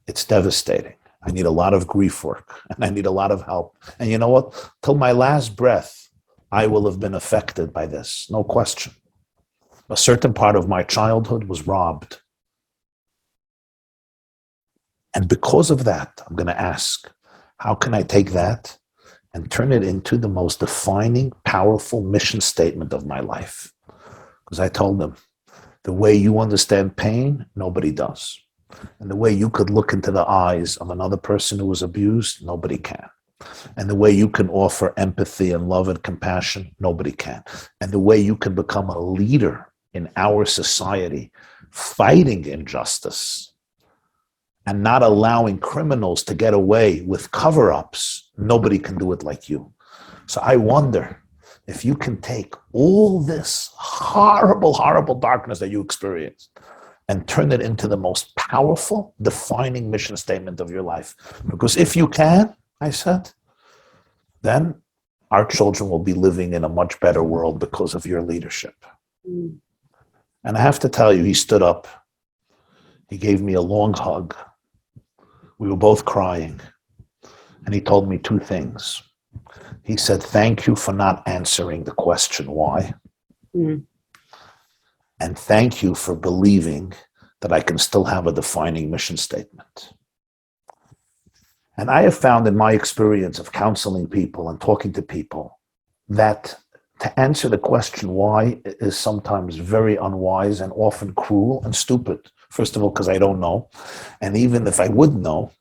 It's devastating. I need a lot of grief work and I need a lot of help. And you know what? Till my last breath, I will have been affected by this, no question. A certain part of my childhood was robbed. And because of that, I'm going to ask, how can I take that and turn it into the most defining, powerful mission statement of my life? Because I told them, the way you understand pain, nobody does. And the way you could look into the eyes of another person who was abused, nobody can. And the way you can offer empathy and love and compassion, nobody can. And the way you can become a leader in our society, fighting injustice and not allowing criminals to get away with cover-ups, nobody can do it like you. So I wonder if you can take all this horrible, horrible darkness that you experienced and turn it into the most powerful, defining mission statement of your life. Because if you can, I said, then our children will be living in a much better world because of your leadership. Mm. And I have to tell you, he stood up. He gave me a long hug. We were both crying. And he told me two things. He said, thank you for not answering the question why. Mm. And thank you for believing that I can still have a defining mission statement. And I have found in my experience of counseling people and talking to people that to answer the question why is sometimes very unwise and often cruel and stupid. First of all, because I don't know. And even if I would know,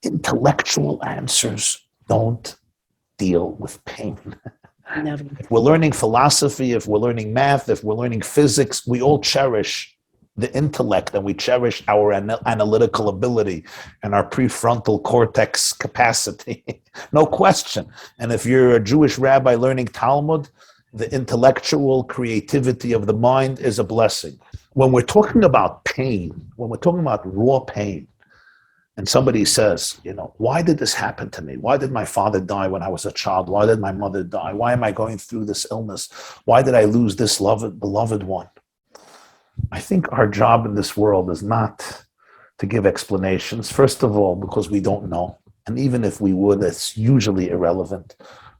intellectual answers don't deal with pain. Never. If we're learning philosophy, if we're learning math, if we're learning physics, we all cherish the intellect and we cherish our analytical ability and our prefrontal cortex capacity. No question. And if you're a Jewish rabbi learning Talmud, the intellectual creativity of the mind is a blessing. When we're talking about pain, when we're talking about raw pain, and somebody says, you know, why did this happen to me? Why did my father die when I was a child? Why did my mother die? Why am I going through this illness? Why did I lose this beloved one? I think our job in this world is not to give explanations. First of all, because we don't know. And even if we would, it's usually irrelevant.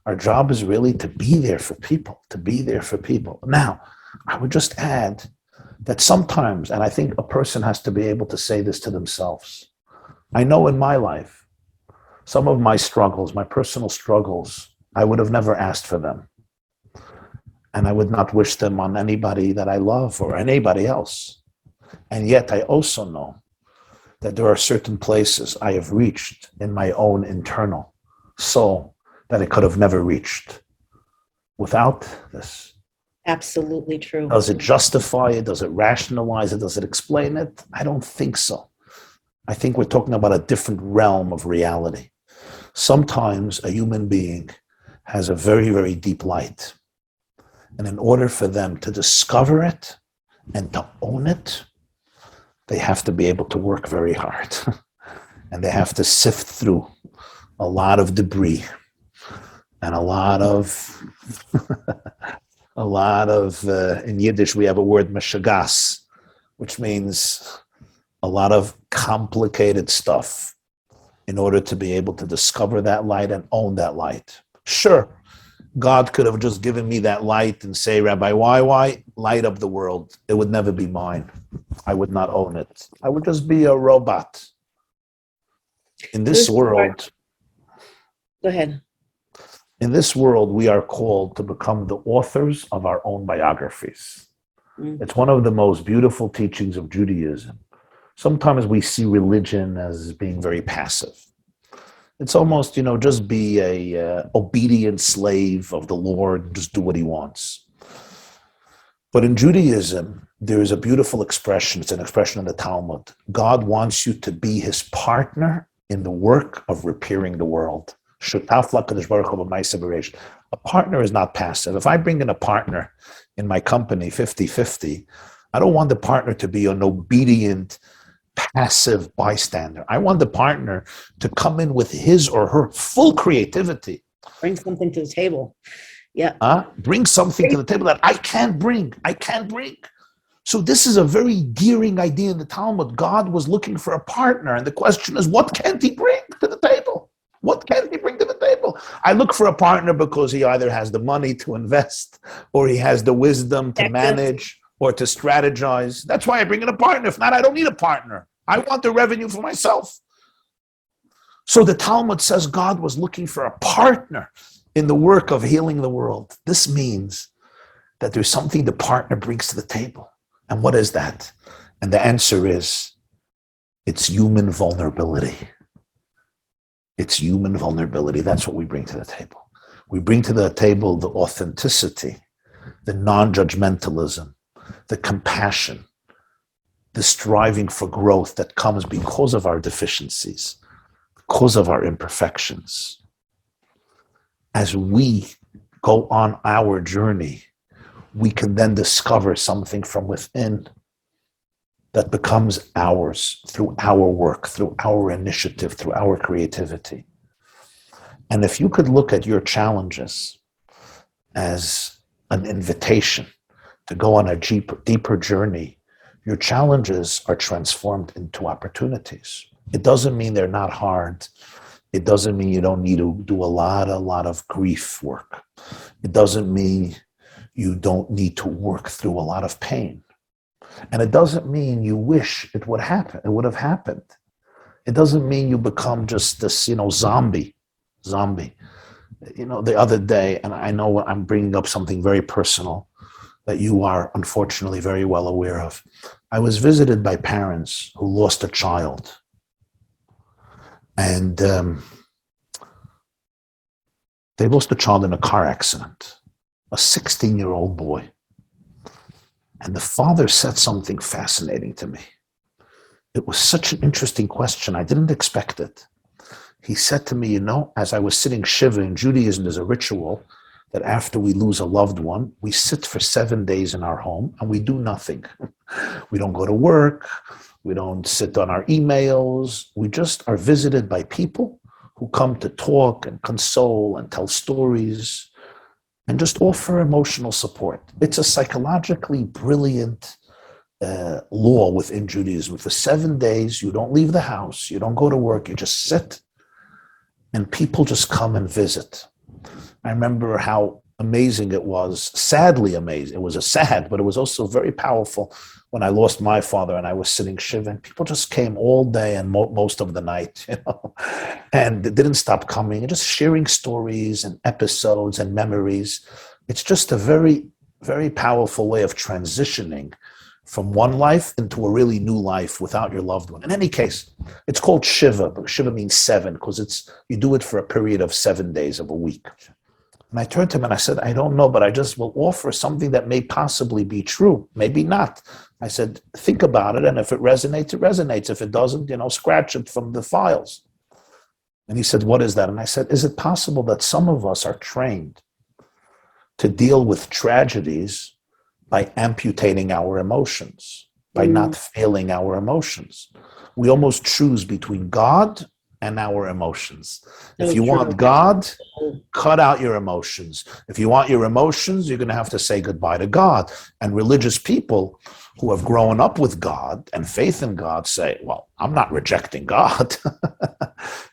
Our job is really to be there for people, to be there for people. Now, I would just add that sometimes, and I think a person has to be able to say this to themselves, I know in my life, some of my struggles, my personal struggles, I would have never asked for them. And I would not wish them on anybody that I love or anybody else. And yet I also know that there are certain places I have reached in my own internal soul that I could have never reached without this. Absolutely true. Does it justify it? Does it rationalize it? Does it explain it? I don't think so. I think we're talking about a different realm of reality. Sometimes a human being has a very, very deep light. And in order for them to discover it and to own it, they have to be able to work very hard. And they have to sift through a lot of debris and a lot of, in Yiddish, we have a word, meshagas, which means a lot of complicated stuff in order to be able to discover that light and own that light. Sure, God could have just given me that light and say, Rabbi, why light up the world? It would never be mine. I would not own it. I would just be a robot. In this world, go ahead. In this world, we are called to become the authors of our own biographies. Mm-hmm. It's one of the most beautiful teachings of Judaism. Sometimes we see religion as being very passive. It's almost, just be a obedient slave of the Lord, just do what he wants. But in Judaism, there is a beautiful expression. It's an expression in the Talmud. God wants you to be his partner in the work of repairing the world. A partner is not passive. If I bring in a partner in my company 50-50, I don't want the partner to be an obedient, passive bystander. I want the partner to come in with his or her full creativity. Bring something to the table. Yeah. Bring something to the table that I can't bring. So this is a very gearing idea in the Talmud. God was looking for a partner, and the question is, what can't he bring to the table? What can't he bring to the table? I look for a partner because he either has the money to invest, or he has the wisdom to manage, or to strategize. That's why I bring in a partner. If not, I don't need a partner. I want the revenue for myself. So the Talmud says God was looking for a partner in the work of healing the world. This means that there's something the partner brings to the table. And what is that? And the answer is, it's human vulnerability. It's human vulnerability. That's what we bring to the table. We bring to the table the authenticity, the non-judgmentalism, the compassion, the striving for growth that comes because of our deficiencies, because of our imperfections. As we go on our journey, we can then discover something from within that becomes ours through our work, through our initiative, through our creativity. And if you could look at your challenges as an invitation to go on a deeper journey, your challenges are transformed into opportunities. It doesn't mean they're not hard. It doesn't mean you don't need to do a lot of grief work. It doesn't mean you don't need to work through a lot of pain. And it doesn't mean you wish it would happen. It would have happened. It doesn't mean you become just this, zombie. The other day, and I know I'm bringing up something very personal that you are unfortunately very well aware of. I was visited by parents who lost a child. And they lost a child in a car accident, a 16-year-old boy. And the father said something fascinating to me. It was such an interesting question. I didn't expect it. He said to me, as I was sitting Shiva, in Judaism, there's a ritual that after we lose a loved one, we sit for 7 days in our home and we do nothing. We don't go to work. We don't sit on our emails. We just are visited by people who come to talk and console and tell stories and just offer emotional support. It's a psychologically brilliant law within Judaism. For 7 days, you don't leave the house, you don't go to work, you just sit, and people just come and visit. I remember how amazing it was, sadly amazing. It was sad, but it was also very powerful when I lost my father and I was sitting Shiva, and people just came all day and most of the night, and they didn't stop coming and just sharing stories and episodes and memories. It's just a very, very powerful way of transitioning from one life into a really new life without your loved one. In any case, it's called Shiva, but Shiva means 7 because you do it for a period of 7 days of a week. And I turned to him and I said, I don't know, but I just will offer something that may possibly be true, maybe not. I said, think about it, and if it resonates, it resonates. If it doesn't, scratch it from the files. And he said, what is that? And I said, is it possible that some of us are trained to deal with tragedies by amputating our emotions, by not feeling our emotions? We almost choose between God and our emotions. If you want God, cut out your emotions. If you want your emotions, you're going to have to say goodbye to God. And religious people who have grown up with God and faith in God say, well, I'm not rejecting God.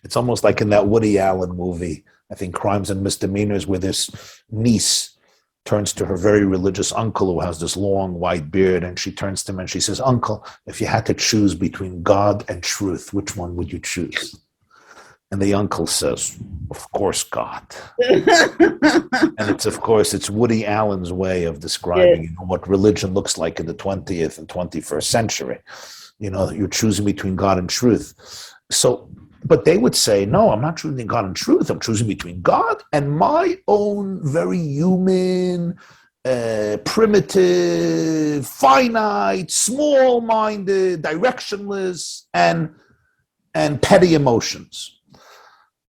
It's almost like in that Woody Allen movie, I think Crimes and Misdemeanors, where this niece turns to her very religious uncle who has this long white beard, and she turns to him and she says, Uncle, if you had to choose between God and truth, which one would you choose? And the uncle says, of course, God. And it's Woody Allen's way of describing what religion looks like in the 20th and 21st century. You're choosing between God and truth. So, but they would say, no, I'm not choosing God and truth. I'm choosing between God and my own very human, primitive, finite, small-minded, directionless, and petty emotions.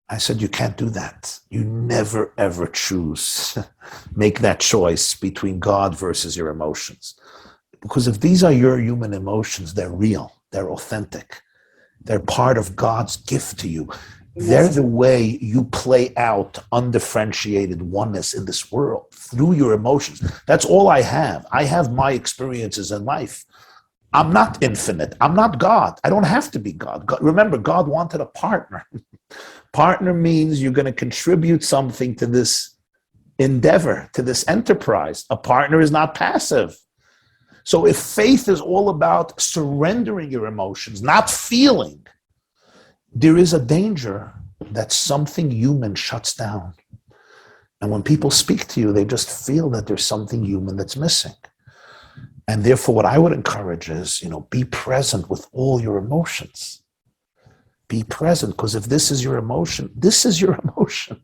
I said, you can't do that. You never, ever choose, make that choice between God versus your emotions. Because if these are your human emotions, they're real, they're authentic. They're part of God's gift to you. They're the way you play out undifferentiated oneness in this world, through your emotions. That's all I have. I have my experiences in life. I'm not infinite. I'm not God. I don't have to be God. Remember, God wanted a partner. Partner means you're going to contribute something to this endeavor, to this enterprise. A partner is not passive. So if faith is all about surrendering your emotions, not feeling, there is a danger that something human shuts down. And when people speak to you, they just feel that there's something human that's missing. And therefore, what I would encourage is, be present with all your emotions. Be present, because if this is your emotion, this is your emotion.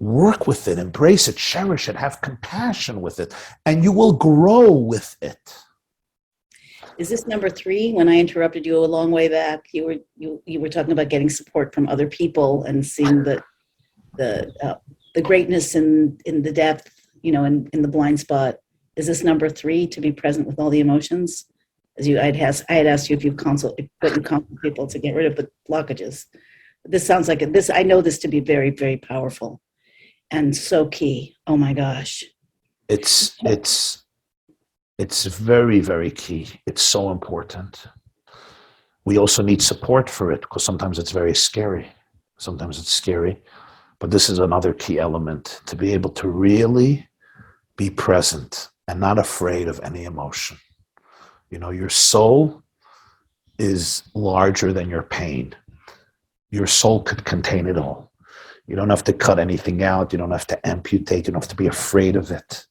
Work with it, embrace it, cherish it, have compassion with it, and you will grow with it. Is this number 3? When I interrupted you a long way back, you were talking about getting support from other people and seeing the greatness in the depth, in the blind spot. Is this number 3, to be present with all the emotions? As I had asked you if you counsel people to get rid of the blockages. This sounds like this. I know this to be very, very powerful and so key. Oh my gosh. It's very, very key. It's so important. We also need support for it, because sometimes it's very scary. Sometimes it's scary. But this is another key element, to be able to really be present and not afraid of any emotion. Your soul is larger than your pain. Your soul could contain it all. You don't have to cut anything out. You don't have to amputate. You don't have to be afraid of it.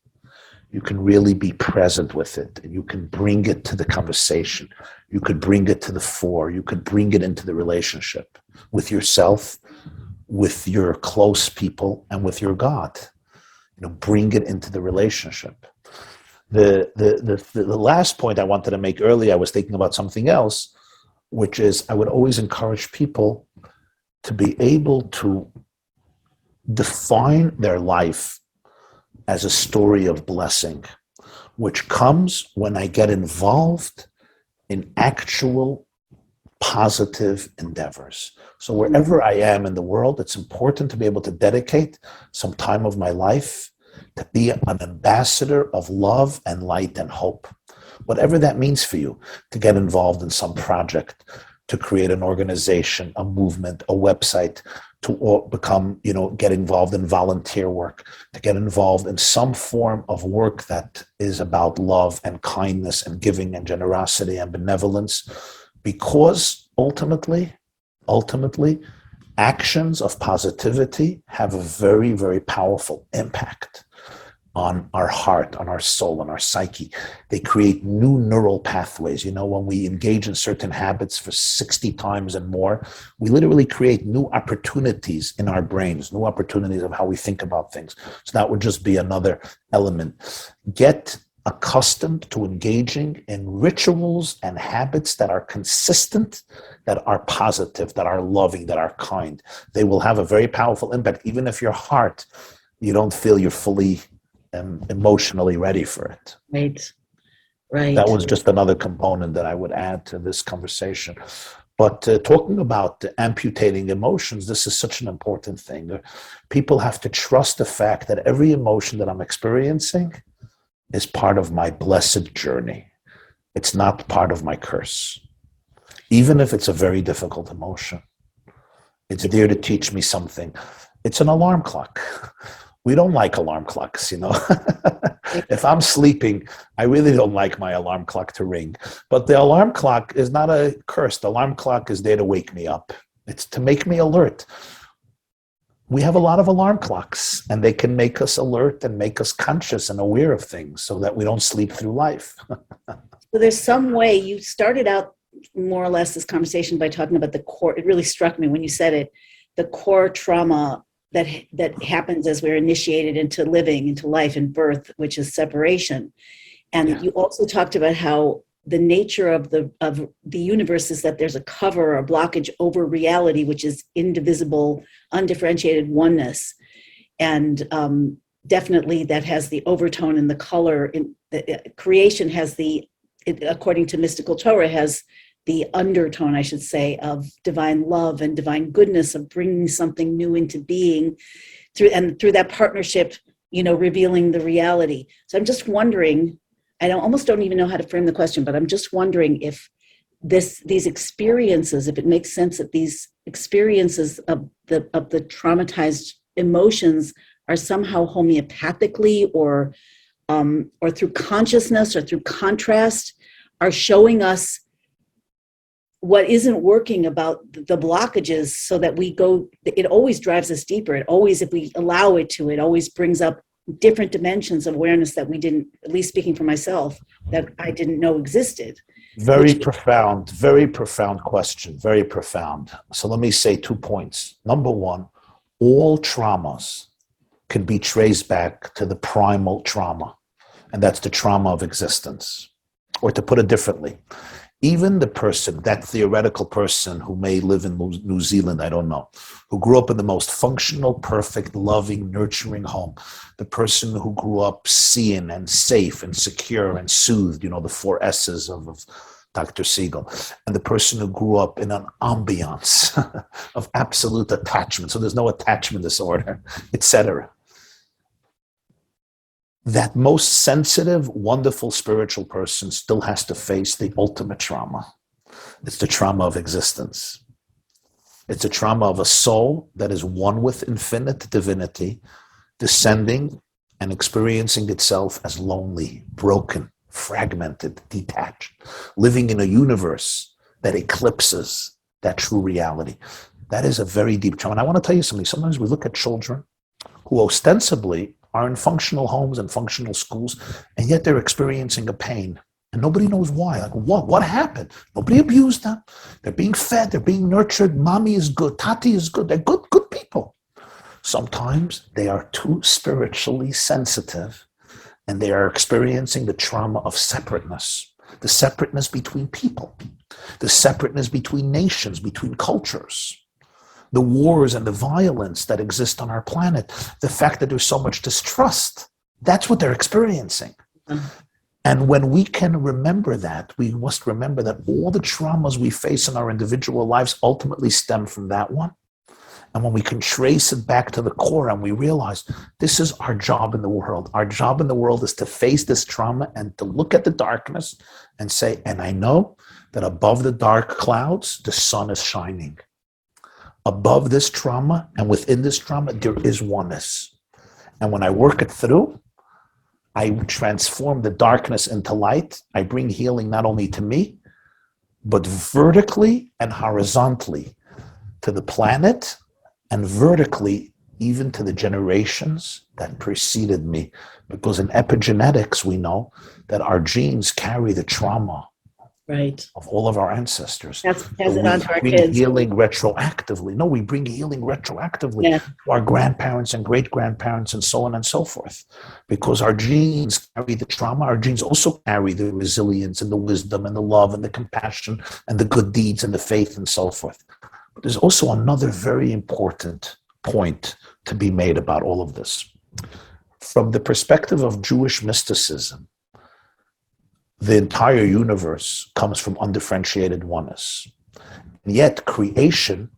You can really be present with it, and you can bring it to the conversation. You could bring it to the fore. You could bring it into the relationship with yourself, with your close people, and with your God. Bring it into the relationship. The last point I wanted to make earlier, I was thinking about something else, which is I would always encourage people to be able to define their life as a story of blessing, which comes when I get involved in actual positive endeavors. So wherever I am in the world, it's important to be able to dedicate some time of my life to be an ambassador of love and light and hope. Whatever that means for you, to get involved in some project, to create an organization, a movement, a website, to become, get involved in volunteer work, to get involved in some form of work that is about love and kindness and giving and generosity and benevolence, because ultimately, actions of positivity have a very, very powerful impact on our heart, on our soul, on our psyche. They create new neural pathways. When we engage in certain habits for 60 times and more, we literally create new opportunities in our brains, new opportunities of how we think about things. So that would just be another element. Get accustomed to engaging in rituals and habits that are consistent, that are positive, that are loving, that are kind. They will have a very powerful impact, even if your heart, you don't feel you're fully emotionally ready for it. Right. That was just another component that I would add to this conversation. But talking about amputating emotions, this is such an important thing. People have to trust the fact that every emotion that I'm experiencing is part of my blessed journey. It's not part of my curse. Even if it's a very difficult emotion, it's there to teach me something. It's an alarm clock. We don't like alarm clocks, If I'm sleeping, I really don't like my alarm clock to ring. But the alarm clock is not a curse. The alarm clock is there to wake me up. It's to make me alert. We have a lot of alarm clocks, and they can make us alert and make us conscious and aware of things so that we don't sleep through life. So there's some way. You started out more or less this conversation by talking about the core. It really struck me when you said it, the core trauma that happens as we're initiated into living, into life and birth, which is separation. And you also talked about how the nature of the universe is that there's a cover or blockage over reality, which is indivisible, undifferentiated oneness. And definitely that has the overtone and the color. In creation has according to mystical Torah, has the undertone, I should say, of divine love and divine goodness, of bringing something new into being through that partnership, revealing the reality. So I'm just wondering, I almost don't even know how to frame the question, but I'm just wondering if these experiences, if it makes sense that these experiences of the traumatized emotions are somehow homeopathically or through consciousness or through contrast are showing us what isn't working about the blockages, so that it always drives us deeper. It always, if we allow it to, it always brings up different dimensions of awareness that we didn't, at least speaking for myself, that I didn't know existed. Very profound question, very profound. So let me say 2 points. Number one, all traumas can be traced back to the primal trauma, and that's the trauma of existence. Or to put it differently, even the person, that theoretical person who may live in New Zealand, I don't know, who grew up in the most functional, perfect, loving, nurturing home, the person who grew up seen and safe and secure and soothed, the 4 S's of Dr. Siegel, and the person who grew up in an ambiance of absolute attachment, so there's no attachment disorder, etc. That most sensitive, wonderful spiritual person still has to face the ultimate trauma. It's the trauma of existence. It's a trauma of a soul that is one with infinite divinity, descending and experiencing itself as lonely, broken, fragmented, detached, living in a universe that eclipses that true reality. That is a very deep trauma. And I want to tell you something. Sometimes we look at children who ostensibly are in functional homes and functional schools, and yet they're experiencing a pain. And nobody knows why. Like, what happened? Nobody abused them. They're being fed, they're being nurtured. Mommy is good, Tati is good. They're good people. Sometimes they are too spiritually sensitive, and they are experiencing the trauma of separateness, the separateness between people, the separateness between nations, between cultures, the wars and the violence that exist on our planet, the fact that there's so much distrust. That's what they're experiencing. Mm-hmm. And when we can remember that, we must remember that all the traumas we face in our individual lives ultimately stem from that one. And when we can trace it back to the core and we realize this is our job in the world. Our job in the world is to face this trauma and to look at the darkness and say, and I know that above the dark clouds, the sun is shining. Above this trauma and within this trauma, there is oneness. And when I work it through, I transform the darkness into light. I bring healing not only to me, but vertically and horizontally to the planet, and vertically even to the generations that preceded me. Because in epigenetics, we know that our genes carry the trauma of all of our ancestors. That's pass it on to our bring kids. Healing retroactively. No, we bring healing retroactively to our grandparents and great-grandparents and so on and so forth. Because our genes carry the trauma. Our genes also carry the resilience and the wisdom and the love and the compassion and the good deeds and the faith and so forth. But there's also another very important point to be made about all of this. From the perspective of Jewish mysticism, the entire universe comes from undifferentiated oneness. And yet creation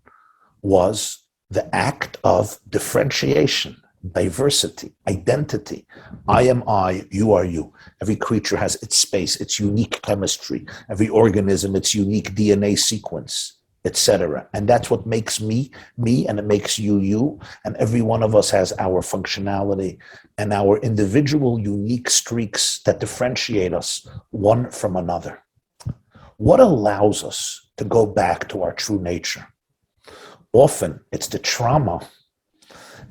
was the act of differentiation, diversity, identity. I am I, you are you. Every creature has its space, its unique chemistry. Every organism, its unique DNA sequence, etc. And that's what makes me, me, and it makes you, you. And every one of us has our functionality and our individual unique streaks that differentiate us one from another. What allows us to go back to our true nature? Often it's the trauma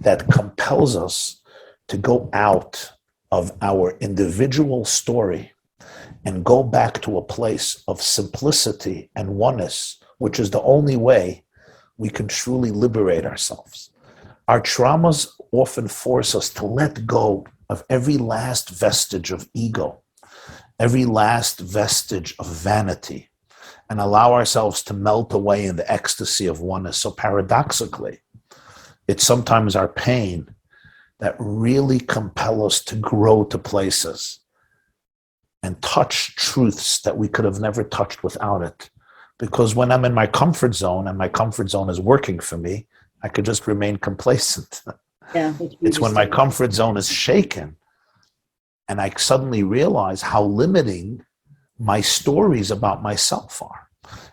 that compels us to go out of our individual story and go back to a place of simplicity and oneness, which is the only way we can truly liberate ourselves. Our traumas often force us to let go of every last vestige of ego, every last vestige of vanity, and allow ourselves to melt away in the ecstasy of oneness. So paradoxically, it's sometimes our pain that really compel us to grow to places and touch truths that we could have never touched without it. Because when I'm in my comfort zone and my comfort zone is working for me, I could just remain complacent. Yeah, it's when my comfort zone is shaken and I suddenly realize how limiting my stories about myself are.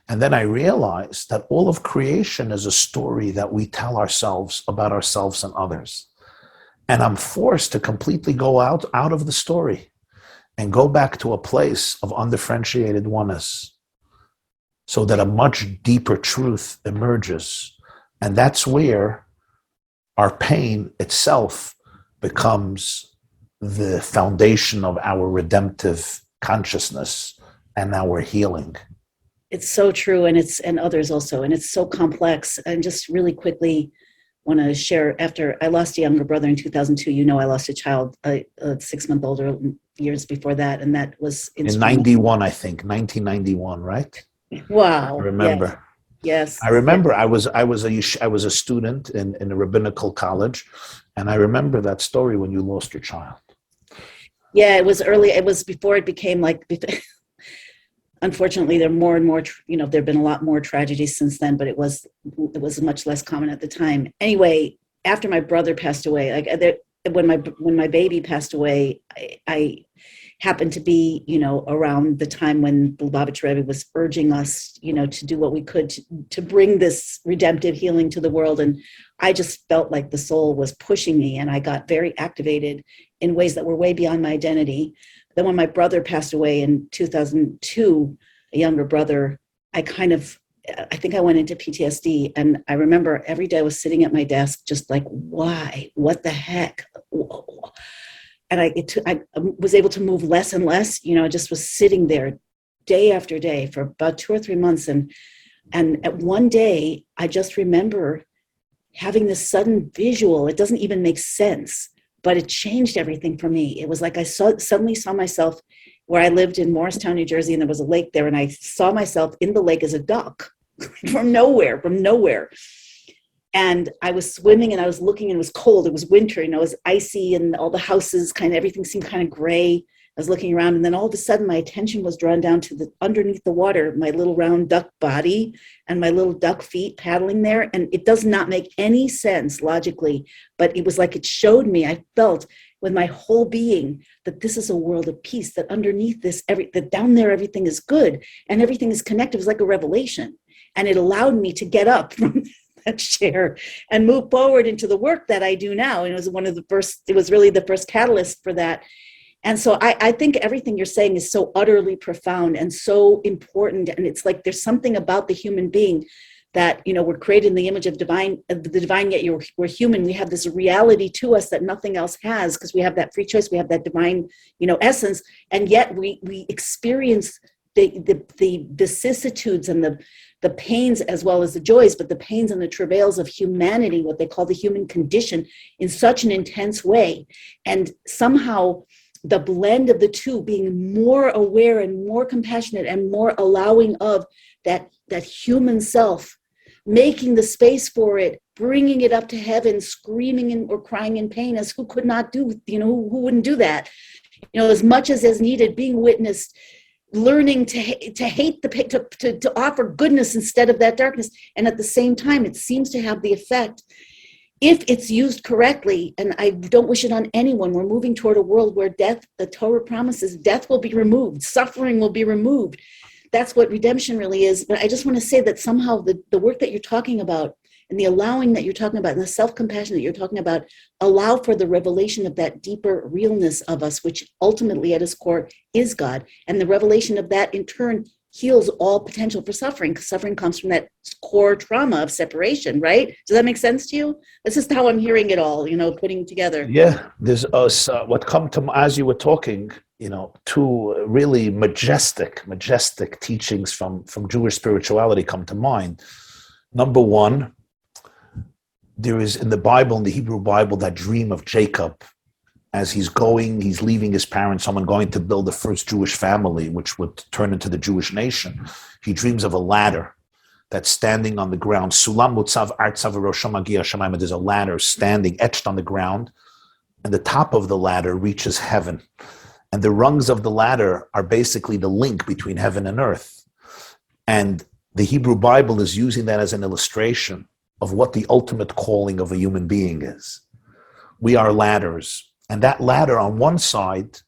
And then I realize that all of creation is a story that we tell ourselves about ourselves and others. And I'm forced to completely go out of the story and go back to a place of undifferentiated oneness so that a much deeper truth emerges. And that's where our pain itself becomes the foundation of our redemptive consciousness and our healing. It's so true, and others also, and it's so complex. And just really quickly want to share, after I lost a younger brother in 2002, I lost a child, a 6-month older years before that, and that was in 91, I think, 1991, right? Wow. I remember. Yes. I remember. Yes. I was a student in a rabbinical college, and I remember that story when you lost your child. Yeah, it was early. It was before it became like. Unfortunately, there are more and more. There've been a lot more tragedies since then, but it was much less common at the time. Anyway, after my brother passed away, when my baby passed away, I happened to be, around the time when the Lubavitch Rabbi was urging us, to do what we could to bring this redemptive healing to the world. And I just felt like the soul was pushing me, and I got very activated in ways that were way beyond my identity. Then when my brother passed away in 2002, a younger brother, I think I went into PTSD. And I remember every day I was sitting at my desk, just like, why? What the heck? And I was able to move less and less. I just was sitting there day after day for about 2 or 3 months. And at one day, I just remember having this sudden visual. It doesn't even make sense, but it changed everything for me. It was like I suddenly saw myself where I lived in Morristown, New Jersey, and there was a lake there, and I saw myself in the lake as a duck from nowhere. And I was swimming, and I was looking, and it was cold. It was winter, it was icy, and all the houses, everything seemed kind of gray. I was looking around, and then all of a sudden my attention was drawn down to underneath the water, my little round duck body and my little duck feet paddling there. And it does not make any sense logically, but it was like it showed me, I felt with my whole being that this is a world of peace, that underneath this, that down there everything is good and everything is connected. It was like a revelation. And it allowed me to get up from that chair and move forward into the work that I do now. And it was really the first catalyst for that. And so I think everything you're saying is so utterly profound and so important. And it's like there's something about the human being that, we're created in the image of the divine, yet we're human. We have this reality to us that nothing else has, because we have that free choice. We have that divine, essence. And yet we experience the vicissitudes and the pains as well as the joys, but the pains and the travails of humanity, what they call the human condition, in such an intense way. And somehow the blend of the two, being more aware and more compassionate and more allowing of that human self, making the space for it, bringing it up to heaven, screaming or crying in pain, as who could not do, who wouldn't do that, as much as needed, being witnessed, learning to hate the pain, to offer goodness instead of that darkness. And at the same time, it seems to have the effect, if it's used correctly, and I don't wish it on anyone, we're moving toward a world where death, the Torah promises, death will be removed, suffering will be removed. That's what redemption really is. But I just want to say that somehow the work that you're talking about and the allowing that you're talking about and the self-compassion that you're talking about allow for the revelation of that deeper realness of us, which ultimately at its core is God. And the revelation of that in turn heals all potential for suffering, because suffering comes from that core trauma of separation, right? Does that make sense to you? This is how I'm hearing it all, putting together. Yeah, there's what come to, as you were talking, two really majestic teachings from Jewish spirituality come to mind. Number one, there is in the Bible, in the Hebrew Bible, that dream of Jacob as he's leaving his parents, someone going to build the first Jewish family, which would turn into the Jewish nation. He dreams of a ladder that's standing on the ground. Sulam mutzav artzav v'rosham hagia shamayim. There's a ladder standing, etched on the ground, and the top of the ladder reaches heaven. And the rungs of the ladder are basically the link between heaven and earth. And the Hebrew Bible is using that as an illustration of what the ultimate calling of a human being is. We are ladders. And that ladder on one side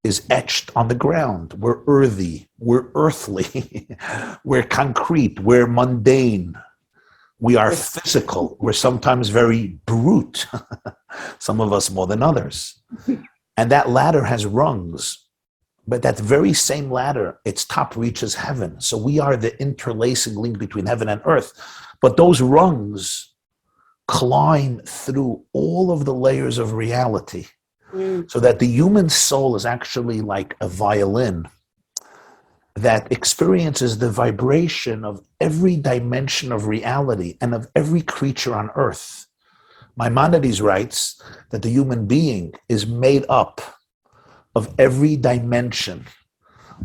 is etched on the ground. We're earthy, we're earthly, we're concrete, we're mundane, we are physical, we're sometimes very brute, some of us more than others. And that ladder has rungs, but that very same ladder, its top reaches heaven. So we are the interlacing link between heaven and earth. But those rungs climb through all of the layers of reality, so that the human soul is actually like a violin that experiences the vibration of every dimension of reality and of every creature on earth. Maimonides writes that the human being is made up of every dimension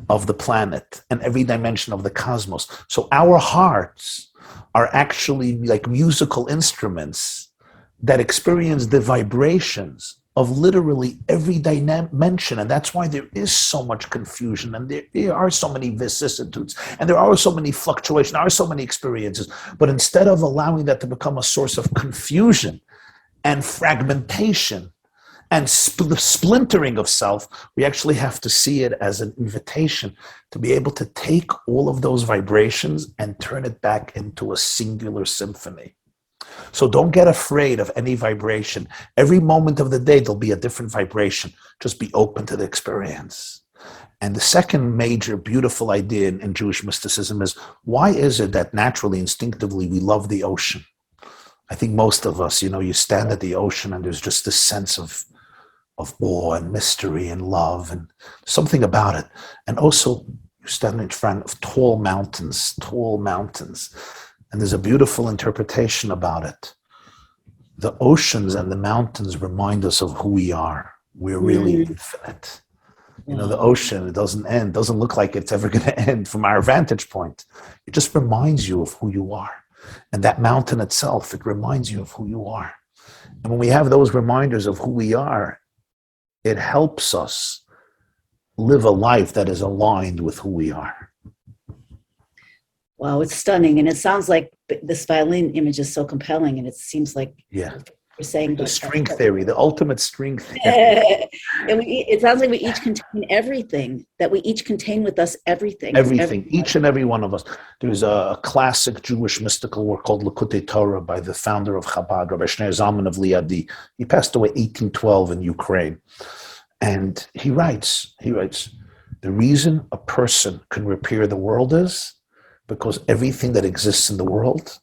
of the planet and every dimension of the cosmos. So our hearts are actually like musical instruments that experience the vibrations of literally every dimension. And that's why there is so much confusion, and there are so many vicissitudes, and there are so many fluctuations, there are so many experiences. But instead of allowing that to become a source of confusion and fragmentation and splintering of self, we actually have to see it as an invitation to be able to take all of those vibrations and turn it back into a singular symphony. So don't get afraid of any vibration. Every moment of the day, there'll be a different vibration. Just be open to the experience. And the second major beautiful idea in Jewish mysticism is, why is it that naturally, instinctively, we love the ocean? I think most of us, you stand at the ocean and there's just this sense of awe and mystery and love and something about it. And also, you stand in front of tall mountains. And there's a beautiful interpretation about it. The oceans and the mountains remind us of who we are. We're really infinite. The ocean, it doesn't end, doesn't look like it's ever going to end from our vantage point. It just reminds you of who you are. And that mountain itself, it reminds you of who you are. And when we have those reminders of who we are, it helps us live a life that is aligned with who we are. Wow, it's stunning. And it sounds like this violin image is so compelling. And it seems like you're saying the string theory, the ultimate string theory. And it sounds like we each contain everything, that we each contain with us everything. Everything, each and every one of us. There's a classic Jewish mystical work called Likutei Torah by the founder of Chabad, Rabbi Shneur Zalman of Liadi. He passed away 1812 in Ukraine. And he writes, the reason a person can repair the world is because everything that exists in the world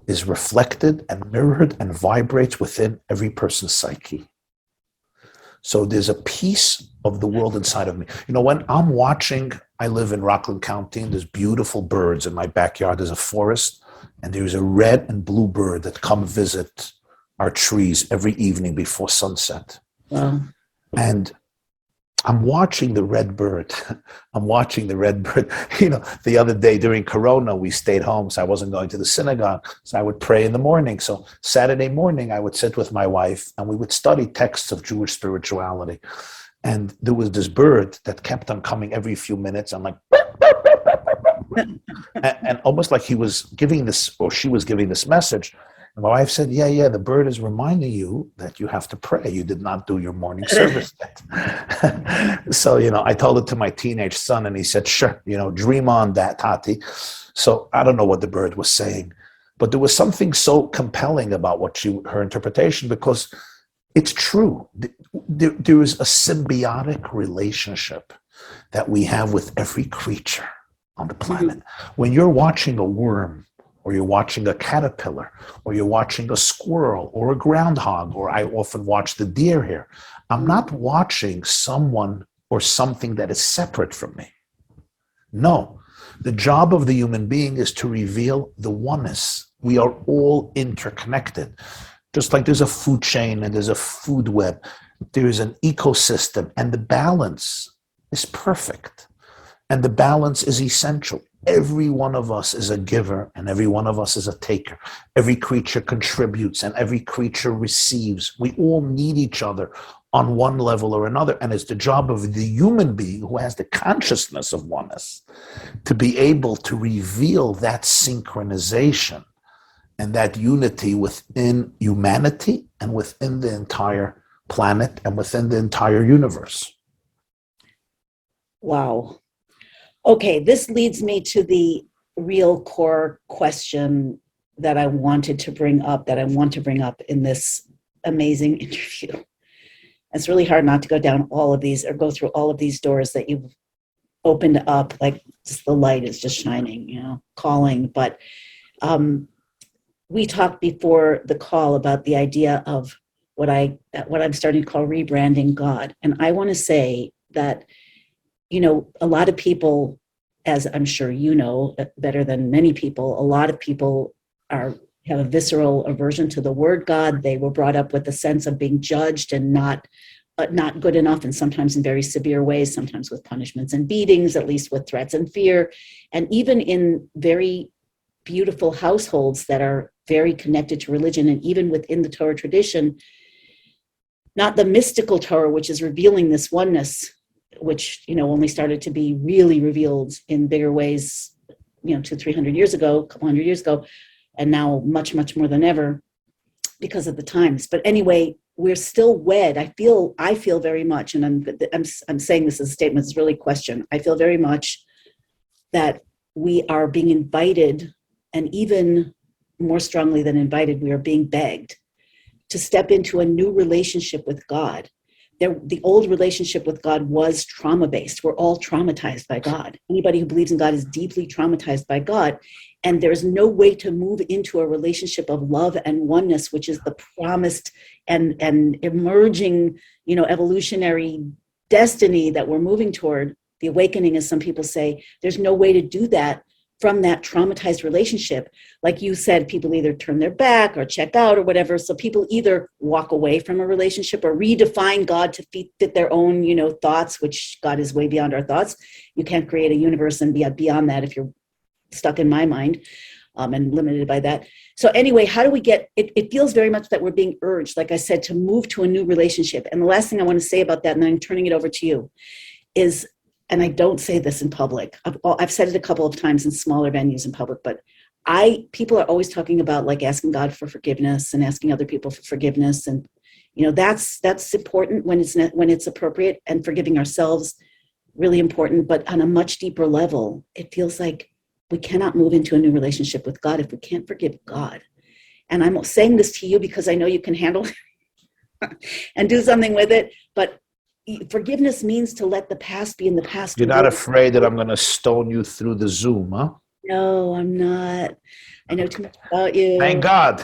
is reflected and mirrored and vibrates within every person's psyche. So there's a piece of the world inside of me. When I'm watching, I live in Rockland County, and there's beautiful birds in my backyard. There's a forest, and there's a red and blue bird that come visit our trees every evening before sunset. Wow. And I'm watching the red bird. The other day during Corona, we stayed home, so I wasn't going to the synagogue. So I would pray in the morning. So Saturday morning, I would sit with my wife and we would study texts of Jewish spirituality. And there was this bird that kept on coming every few minutes. I'm like, and almost like he was giving this, or she was giving this message. And my wife said, the bird is reminding you that you have to pray. You did not do your morning service yet. So, I told it to my teenage son, and he said, sure, dream on that, Tati. So I don't know what the bird was saying, but there was something so compelling about her interpretation, because it's true. There is a symbiotic relationship that we have with every creature on the planet. When you're watching a worm, or you're watching a caterpillar, or you're watching a squirrel, or a groundhog, or I often watch the deer here, I'm not watching someone or something that is separate from me. No, The job of the human being is to reveal the oneness. We are all interconnected. Just like there's a food chain and there's a food web, there is an ecosystem, and the balance is perfect. And the balance is essential. Every one of us is a giver and every one of us is a taker. Every creature contributes and every creature receives. We all need each other on one level or another. And it's the job of the human being who has the consciousness of oneness to be able to reveal that synchronization and that unity within humanity and within the entire planet and within the entire universe. Wow. Okay, this leads me to the real core question that I want to bring up in this amazing interview. It's really hard not to go down all of these or go through all of these doors that you've opened up, like just the light is just shining, calling. But we talked before the call about the idea of what I'm starting to call rebranding God. And I want to say that, a lot of people, as I'm sure you know better than many people, a lot of people have a visceral aversion to the word God. They were brought up with a sense of being judged and not good enough, and sometimes in very severe ways, sometimes with punishments and beatings, at least with threats and fear. And even in very beautiful households that are very connected to religion, and even within the Torah tradition, not the mystical Torah, which is revealing this oneness, which only started to be really revealed in bigger ways 200-300 years ago, a couple hundred years ago, and now much more than ever because of the times. But anyway, we're still wed. I feel very much, and I'm saying this as a statement, it's really a question. I feel very much that we are being invited, and even more strongly than invited, we are being begged to step into a new relationship with God. The old relationship with God was trauma-based. We're all traumatized by God. Anybody who believes in God is deeply traumatized by God. And there's no way to move into a relationship of love and oneness, which is the promised and emerging, evolutionary destiny that we're moving toward. The awakening, as some people say, there's no way to do that from that traumatized relationship. Like you said, people either turn their back or check out or whatever. So people either walk away from a relationship or redefine God to fit their own, thoughts, which God is way beyond our thoughts. You can't create a universe and be beyond that if you're stuck in my mind and limited by that. So anyway, how do we get, it feels very much that we're being urged, like I said, to move to a new relationship. And the last thing I want to say about that, and then I'm turning it over to you, is, and I don't say this in public, I've said it a couple of times in smaller venues in public, but people are always talking about like asking God for forgiveness and asking other people for forgiveness. And, that's important when it's appropriate, and forgiving ourselves, really important. But on a much deeper level, it feels like we cannot move into a new relationship with God if we can't forgive God. And I'm saying this to you because I know you can handle it and do something with it. But forgiveness means to let the past be in the past. You're not afraid that I'm going to stone you through the Zoom, huh? No, I'm not. I know too much about you. Thank God.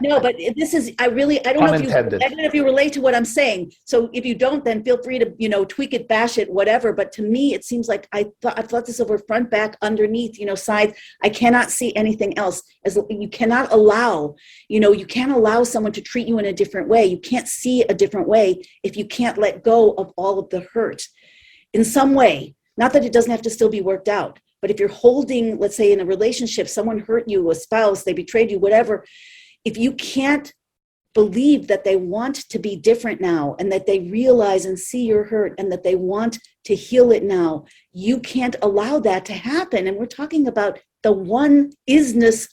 No, but this is, I don't know if you relate to what I'm saying. So if you don't, then feel free to, tweak it, bash it, whatever. But to me, it seems like I've thought this over, front, back, underneath, sides. I cannot see anything else. As you cannot allow, you can't allow someone to treat you in a different way. You can't see a different way if you can't let go of all of the hurt in some way. Not that it doesn't have to still be worked out. But if you're holding, let's say in a relationship, someone hurt you, a spouse, they betrayed you, whatever, if you can't believe that they want to be different now, and that they realize and see your hurt, and that they want to heal it now, you can't allow that to happen. And we're talking about the one isness,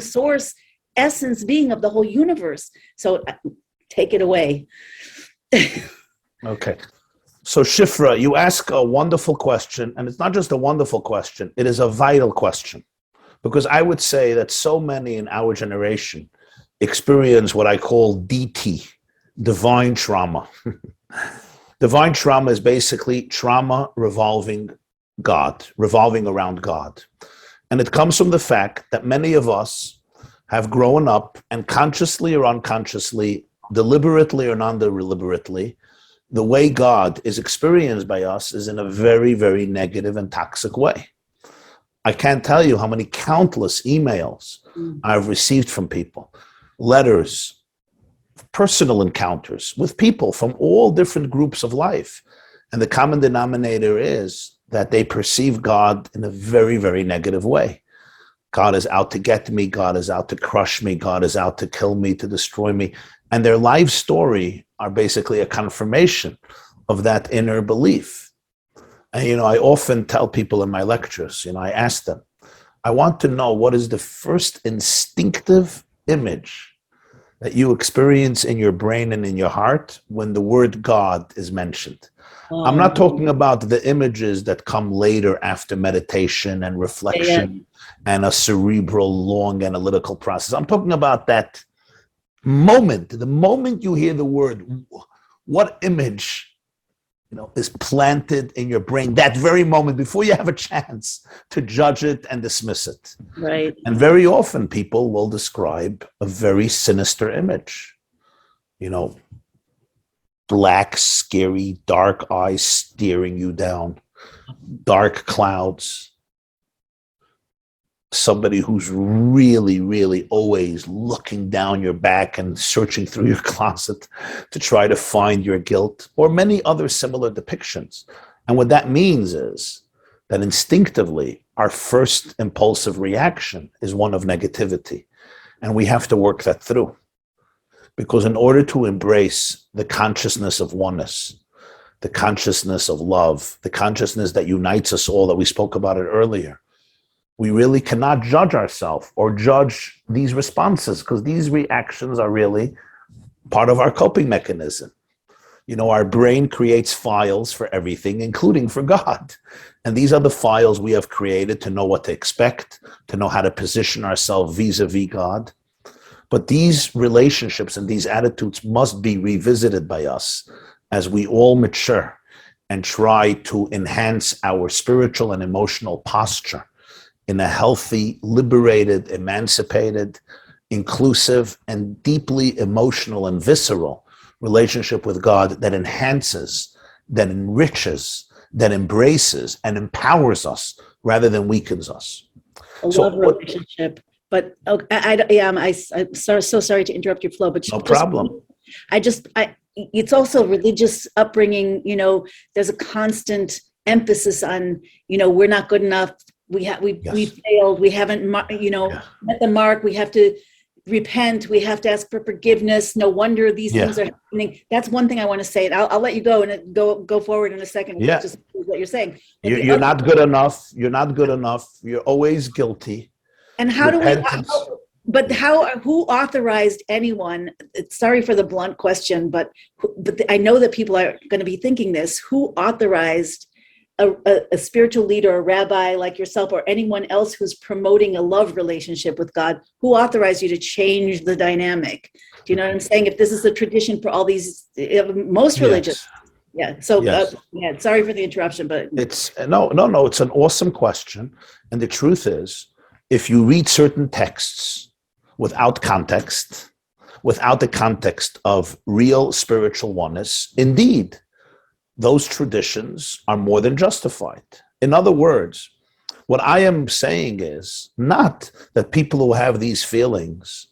source, essence, being of the whole universe. So take it away. Okay. So Shifra, you ask a wonderful question, and it's not just a wonderful question, it is a vital question. Because I would say that so many in our generation experience what I call DT, divine trauma. Divine trauma is basically trauma revolving around God. And it comes from the fact that many of us have grown up, and consciously or unconsciously, deliberately or non-deliberately, the way God is experienced by us is in a very, very negative and toxic way. I can't tell you how many countless emails I've received from people, letters, personal encounters with people from all different groups of life. And the common denominator is that they perceive God in a very, very negative way. God is out to get me. God is out to crush me. God is out to kill me, to destroy me. And their life story are basically a confirmation of that inner belief. And, I often tell people in my lectures, I ask them, I want to know what is the first instinctive image that you experience in your brain and in your heart when the word God is mentioned. I'm not talking about the images that come later after meditation and reflection and a cerebral, long analytical process. I'm talking about that moment, the moment you hear the word, what image is planted in your brain that very moment before you have a chance to judge it and dismiss it. Right. And very often people will describe a very sinister image, black, scary, dark eyes staring you down, dark clouds, somebody who's really, really always looking down your back and searching through your closet to try to find your guilt, or many other similar depictions. And what that means is that instinctively, our first impulsive reaction is one of negativity. And we have to work that through. Because in order to embrace the consciousness of oneness, the consciousness of love, the consciousness that unites us all, that we spoke about it earlier, we really cannot judge ourselves or judge these responses, because these reactions are really part of our coping mechanism. Our brain creates files for everything, including for God. And these are the files we have created to know what to expect, to know how to position ourselves vis-a-vis God. But these relationships and these attitudes must be revisited by us as we all mature and try to enhance our spiritual and emotional posture in a healthy, liberated, emancipated, inclusive, and deeply emotional and visceral relationship with God that enhances, that enriches, that embraces, and empowers us rather than weakens us. A love relationship. But I'm so sorry to interrupt your flow, but no problem. It's also religious upbringing. There's a constant emphasis on, we're not good enough. We failed. We haven't, met the mark. We have to repent. We have to ask for forgiveness. No wonder these things are happening. That's one thing I want to say. And I'll let you go and go forward in a second. Yeah. Just what you're saying. You're not good enough. You're not good enough. You're always guilty. And how do who authorized anyone? Sorry for the blunt question, but I know that people are going to be thinking this. Who authorized a spiritual leader, a rabbi like yourself, or anyone else who's promoting a love relationship with God? Who authorized you to change the dynamic? Do you know what I'm saying? If this is a tradition for all these, most religions. Yeah. So, sorry for the interruption, but it's no. It's an awesome question, and the truth is, if you read certain texts without context, without the context of real spiritual oneness, indeed, those traditions are more than justified. In other words, what I am saying is not that people who have these feelings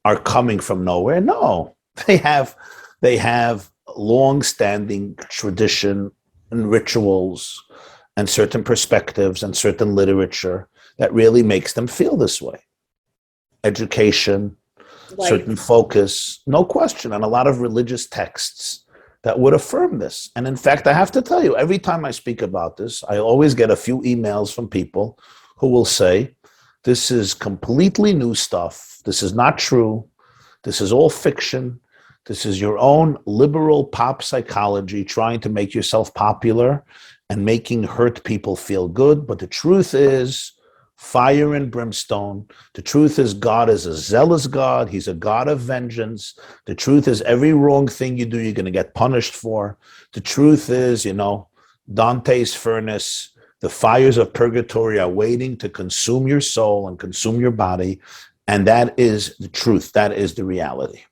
are coming from nowhere. No, they have long-standing tradition and rituals and certain perspectives and certain literature that really makes them feel this way. Education, certain focus, no question, and a lot of religious texts that would affirm this. And in fact, I have to tell you, every time I speak about this, I always get a few emails from people who will say, this is completely new stuff. This is not true. This is all fiction. This is your own liberal pop psychology trying to make yourself popular and making hurt people feel good. But the truth is, fire and brimstone. The truth is, God is a zealous God. He's a God of vengeance. The truth is, every wrong thing you do, you're going to get punished for. The truth is, Dante's furnace, the fires of purgatory are waiting to consume your soul and consume your body. And that is the truth. That is the reality.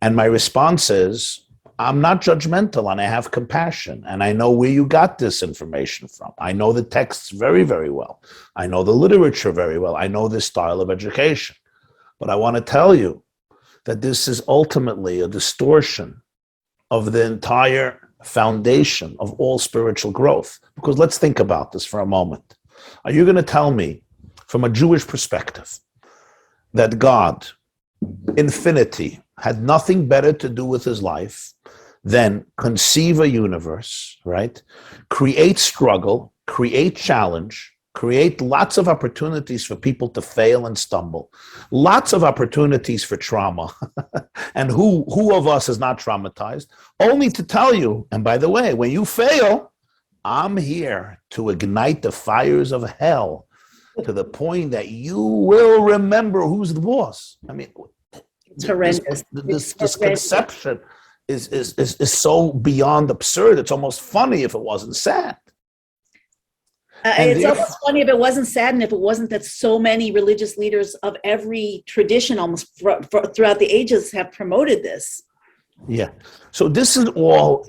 And my response is, I'm not judgmental and I have compassion and I know where you got this information from. I know the texts very, very well. I know the literature very well. I know this style of education. But I want to tell you that this is ultimately a distortion of the entire foundation of all spiritual growth. Because let's think about this for a moment. Are you going to tell me, from a Jewish perspective, that God, infinity, had nothing better to do with his life than conceive a universe, right? Create struggle, create challenge, create lots of opportunities for people to fail and stumble, lots of opportunities for trauma. And who of us is not traumatized? Only to tell you, and by the way, when you fail, I'm here to ignite the fires of hell to the point that you will remember who's the boss. I mean, it's horrendous. This conception is so beyond absurd. It's almost funny if it wasn't sad. It's almost funny if it wasn't sad, and if it wasn't that so many religious leaders of every tradition almost throughout the ages have promoted this. Yeah. So this is all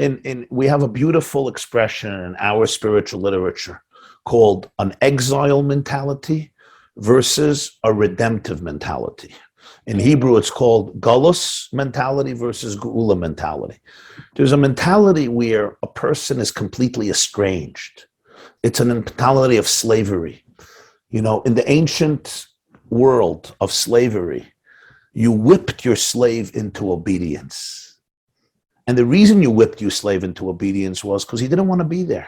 we have a beautiful expression in our spiritual literature called an exile mentality versus a redemptive mentality. In Hebrew, it's called Galus mentality versus Geulah mentality. There's a mentality where a person is completely estranged. It's a mentality of slavery. You know, in the ancient world of slavery, you whipped your slave into obedience. And the reason you whipped your slave into obedience was because he didn't want to be there.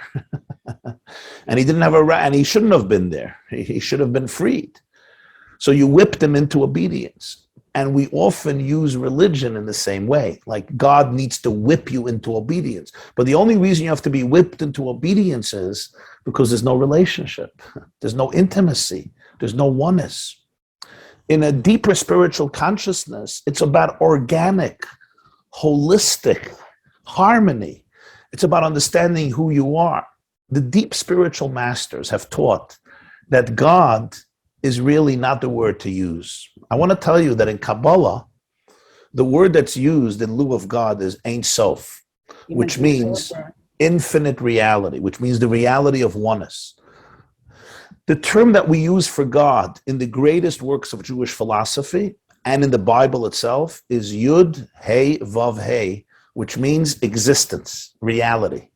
And he didn't have and he shouldn't have been there. He should have been freed. So you whipped him into obedience. And we often use religion in the same way. Like God needs to whip you into obedience. But the only reason you have to be whipped into obedience is because there's no relationship. There's no intimacy. There's no oneness. In a deeper spiritual consciousness, it's about organic, holistic harmony. It's about understanding who you are. The deep spiritual masters have taught that God is really not the word to use. I want to tell you that in Kabbalah, the word that's used in lieu of God is Ein Sof, which means infinite reality, which means the reality of oneness. The term that we use for God in the greatest works of Jewish philosophy and in the Bible itself is Yud, Hey, Vav, Hey, which means existence, reality.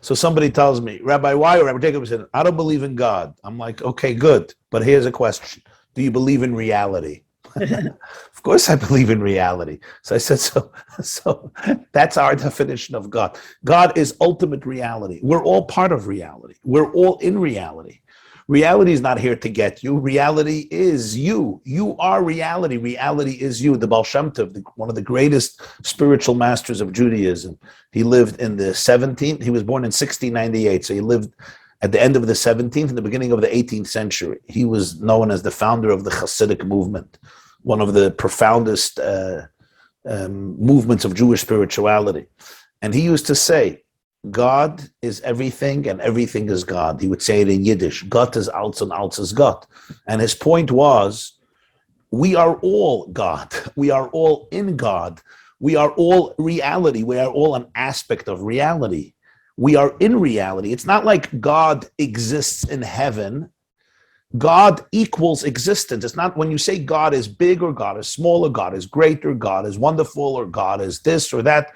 So somebody tells me, Rabbi, why? Rabbi Jacobson, I don't believe in God. I'm like, okay, good. But here's a question. Do you believe in reality? Of course I believe in reality. So I said, so that's our definition of God. God is ultimate reality. We're all part of reality. We're all in reality. Reality is not here to get you. Reality is you. You are reality. Reality is you. The Baal Shem Tov, one of the greatest spiritual masters of Judaism, he lived in the 17th. He was born in 1698. So he lived at the end of the 17th and the beginning of the 18th century. He was known as the founder of the Hasidic movement, one of the profoundest movements of Jewish spirituality. And he used to say, God is everything and everything is God. He would say it in Yiddish, Gott is alles and alles is Gott. And his point was, we are all God. We are all in God. We are all reality. We are all an aspect of reality. We are in reality. It's not like God exists in heaven. God equals existence. It's not when you say God is big or God is small or God is great or God is wonderful or God is this or that.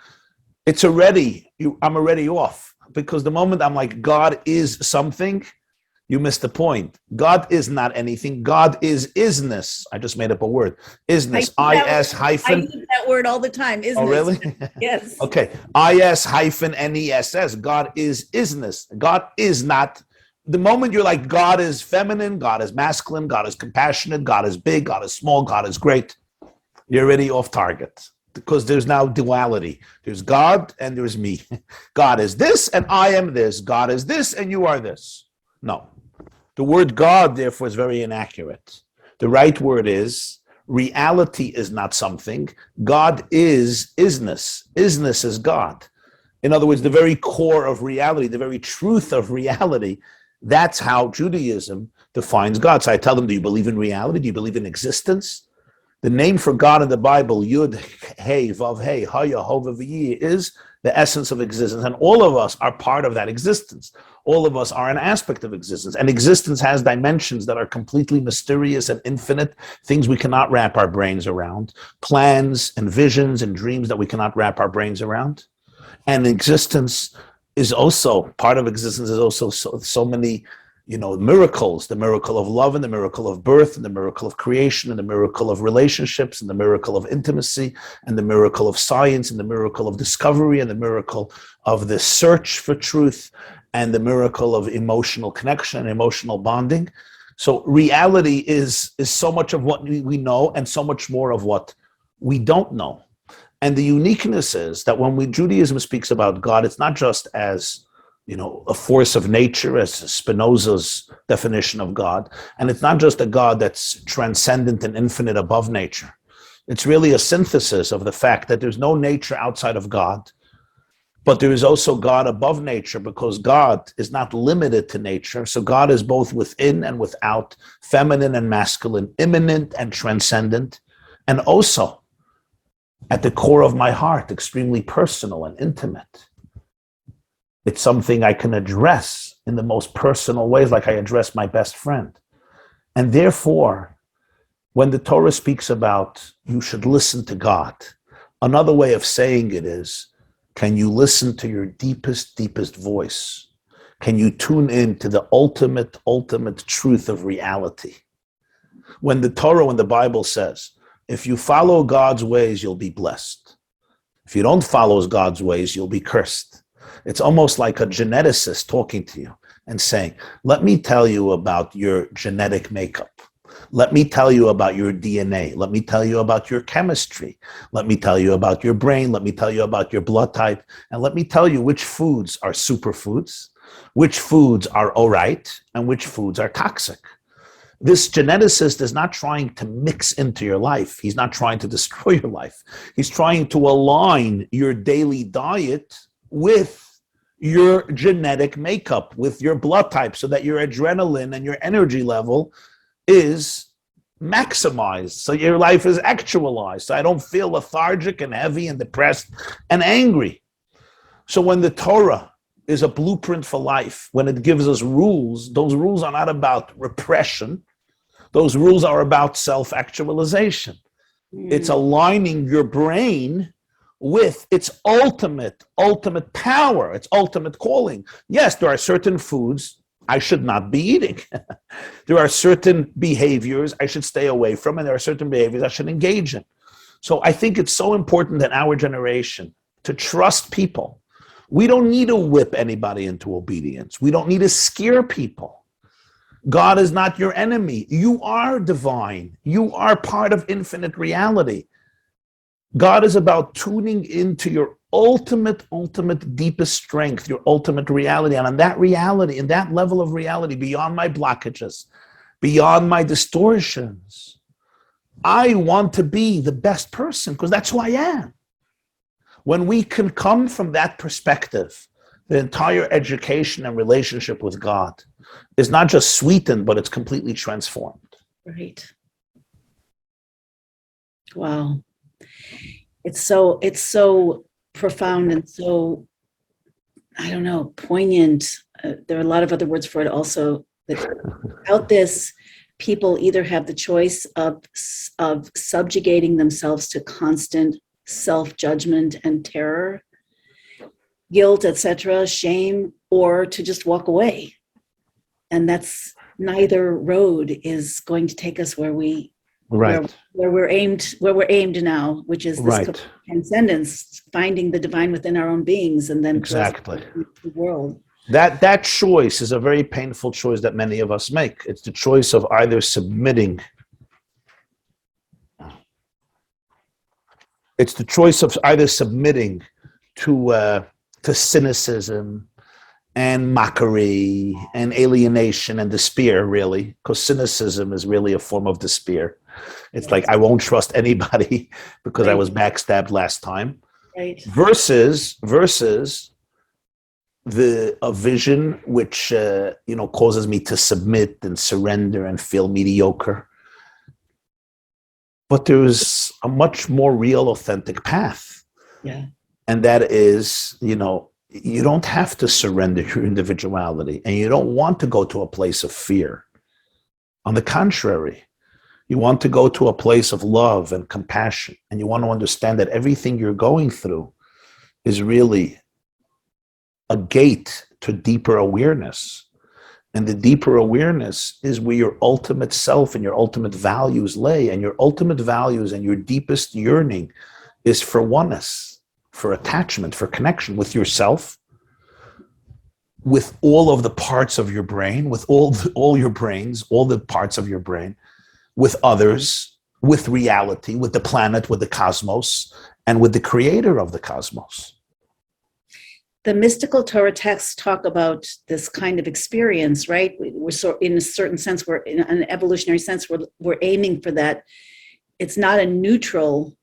It's already, I'm already off, because the moment I'm like, God is something, you missed the point. God is not anything. God is isness. I just made up a word. Isness. I-S hyphen. I use that word all the time. Isness. Oh, really? Yes. Okay. I-S hyphen N-E-S-S. God is isness. God is not. The moment you're like, God is feminine, God is masculine, God is compassionate, God is big, God is small, God is great, you're already off target. Because there's now duality. There's God and there's me. God is this and I am this. God is this and you are this. No. The word God, therefore, is very inaccurate. The right word is, reality is not something. God is isness. Isness is God. In other words, the very core of reality, the very truth of reality, that's how Judaism defines God. So I tell them, do you believe in reality? Do you believe in existence? The name for God in the Bible, Yud, Hey, Vav, Hey, Haya, Hova, V'yi, is the essence of existence. And all of us are part of that existence. All of us are an aspect of existence. And existence has dimensions that are completely mysterious and infinite, things we cannot wrap our brains around, plans and visions and dreams that we cannot wrap our brains around. And existence is also, part of existence is also so many, miracles, the miracle of love and the miracle of birth and the miracle of creation and the miracle of relationships and the miracle of intimacy and the miracle of science and the miracle of discovery and the miracle of the search for truth and the miracle of emotional connection and emotional bonding. So reality is so much of what we know and so much more of what we don't know. And the uniqueness is that when Judaism speaks about God, it's not just as a force of nature, as Spinoza's definition of God. And it's not just a God that's transcendent and infinite above nature. It's really a synthesis of the fact that there's no nature outside of God, but there is also God above nature, because God is not limited to nature. So God is both within and without, feminine and masculine, immanent and transcendent, and also at the core of my heart, extremely personal and intimate. It's something I can address in the most personal ways, like I address my best friend. And therefore, when the Torah speaks about you should listen to God, another way of saying it is, can you listen to your deepest voice? Can you tune in to the ultimate truth of reality? When the Bible says, if you follow God's ways, you'll be blessed. If you don't follow God's ways, you'll be cursed. It's almost like a geneticist talking to you and saying, let me tell you about your genetic makeup. Let me tell you about your DNA. Let me tell you about your chemistry. Let me tell you about your brain. Let me tell you about your blood type. And let me tell you which foods are superfoods, which foods are all right, and which foods are toxic. This geneticist is not trying to mix into your life. He's not trying to destroy your life. He's trying to align your daily diet with your genetic makeup, with your blood type, so that your adrenaline and your energy level is maximized, so your life is actualized, so I don't feel lethargic and heavy and depressed and angry. So when the Torah is a blueprint for life, when it gives us rules, those rules are not about repression. Those rules are about self-actualization. It's aligning your brain with its ultimate power, its ultimate calling. Yes, there are certain foods I should not be eating. There are certain behaviors I should stay away from, and there are certain behaviors I should engage in. So I think it's so important in our generation to trust people. We don't need to whip anybody into obedience. We don't need to scare people. God is not your enemy. You are divine. You are part of infinite reality. God is about tuning into your ultimate, deepest strength, your ultimate reality. And in that reality, in that level of reality, beyond my blockages, beyond my distortions, I want to be the best person because that's who I am. When we can come from that perspective, the entire education and relationship with God is not just sweetened, but it's completely transformed. Right. Wow. It's so profound and so, I don't know, poignant. There are a lot of other words for it also. That without this, people either have the choice of subjugating themselves to constant self-judgment and terror, guilt, etc., shame, or to just walk away. And that's neither road is going to take us where we Right. where we're aimed now, which is this Right. transcendence, finding the divine within our own beings, and then Exactly. the world. That choice is a very painful choice that many of us make. It's the choice of either submitting. It's the choice of either submitting to cynicism and mockery and alienation and despair, really, because cynicism is really a form of despair. It's like, I won't trust anybody because I was backstabbed last time. Right. Versus a vision which causes me to submit and surrender and feel mediocre. But there's a much more real, authentic path. Yeah. And that is, you don't have to surrender your individuality, and you don't want to go to a place of fear. On the contrary, you want to go to a place of love and compassion, and you want to understand that everything you're going through is really a gate to deeper awareness. And the deeper awareness is where your ultimate self and your ultimate values lay. And your ultimate values and your deepest yearning is for oneness, for attachment, for connection with yourself, with all of the parts of your brain, with all your brains, all the parts of your brain, with others, with reality, with the planet, with the cosmos, and with the creator of the cosmos. The mystical Torah texts talk about this kind of experience, right? We're so, in a certain sense, we're in an evolutionary sense, we're aiming for that. It's not a neutral,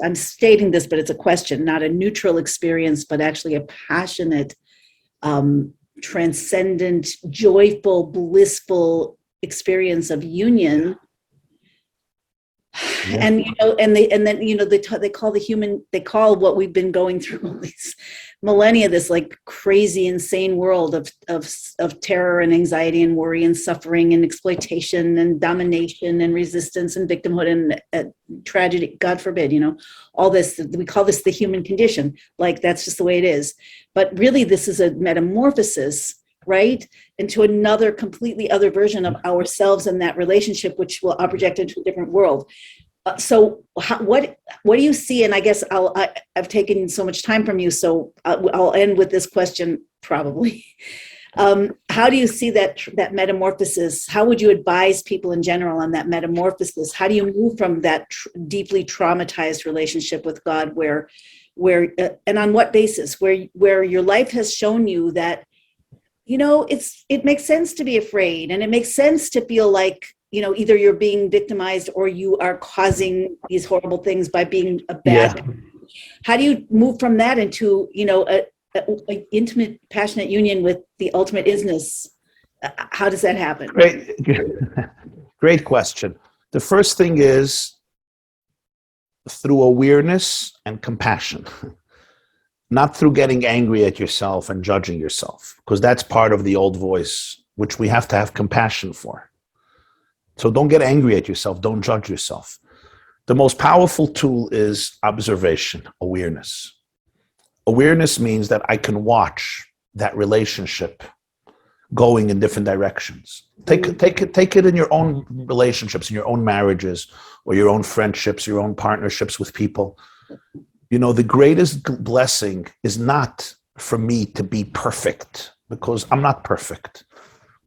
I'm stating this, but it's a question, not a neutral experience, but actually a passionate, transcendent, joyful, blissful experience of union. Yeah. And they call what we've been going through all these millennia, this like crazy, insane world of terror and anxiety and worry and suffering and exploitation and domination and resistance and victimhood and tragedy, God forbid, all this, we call this the human condition. Like, that's just the way it is. But really, this is a metamorphosis, right, into another completely other version of ourselves and that relationship, which will project into a different world. So what do you see? And I guess I've taken so much time from you, so I'll end with this question probably. How do you see that metamorphosis? How would you advise people in general on that metamorphosis? How do you move from that deeply traumatized relationship with God, where and on what basis, where your life has shown you that, it makes sense to be afraid, and it makes sense to feel like, either you're being victimized or you are causing these horrible things by being a bad. Yeah. How do you move from that into, a intimate, passionate union with the ultimate isness? How does that happen? Great question. The first thing is through awareness and compassion. Not through getting angry at yourself and judging yourself, because that's part of the old voice, which we have to have compassion for. So don't get angry at yourself. Don't judge yourself. The most powerful tool is observation, awareness. Awareness means that I can watch that relationship going in different directions. Take it in your own relationships, in your own marriages, or your own friendships, your own partnerships with people. The greatest blessing is not for me to be perfect, because I'm not perfect.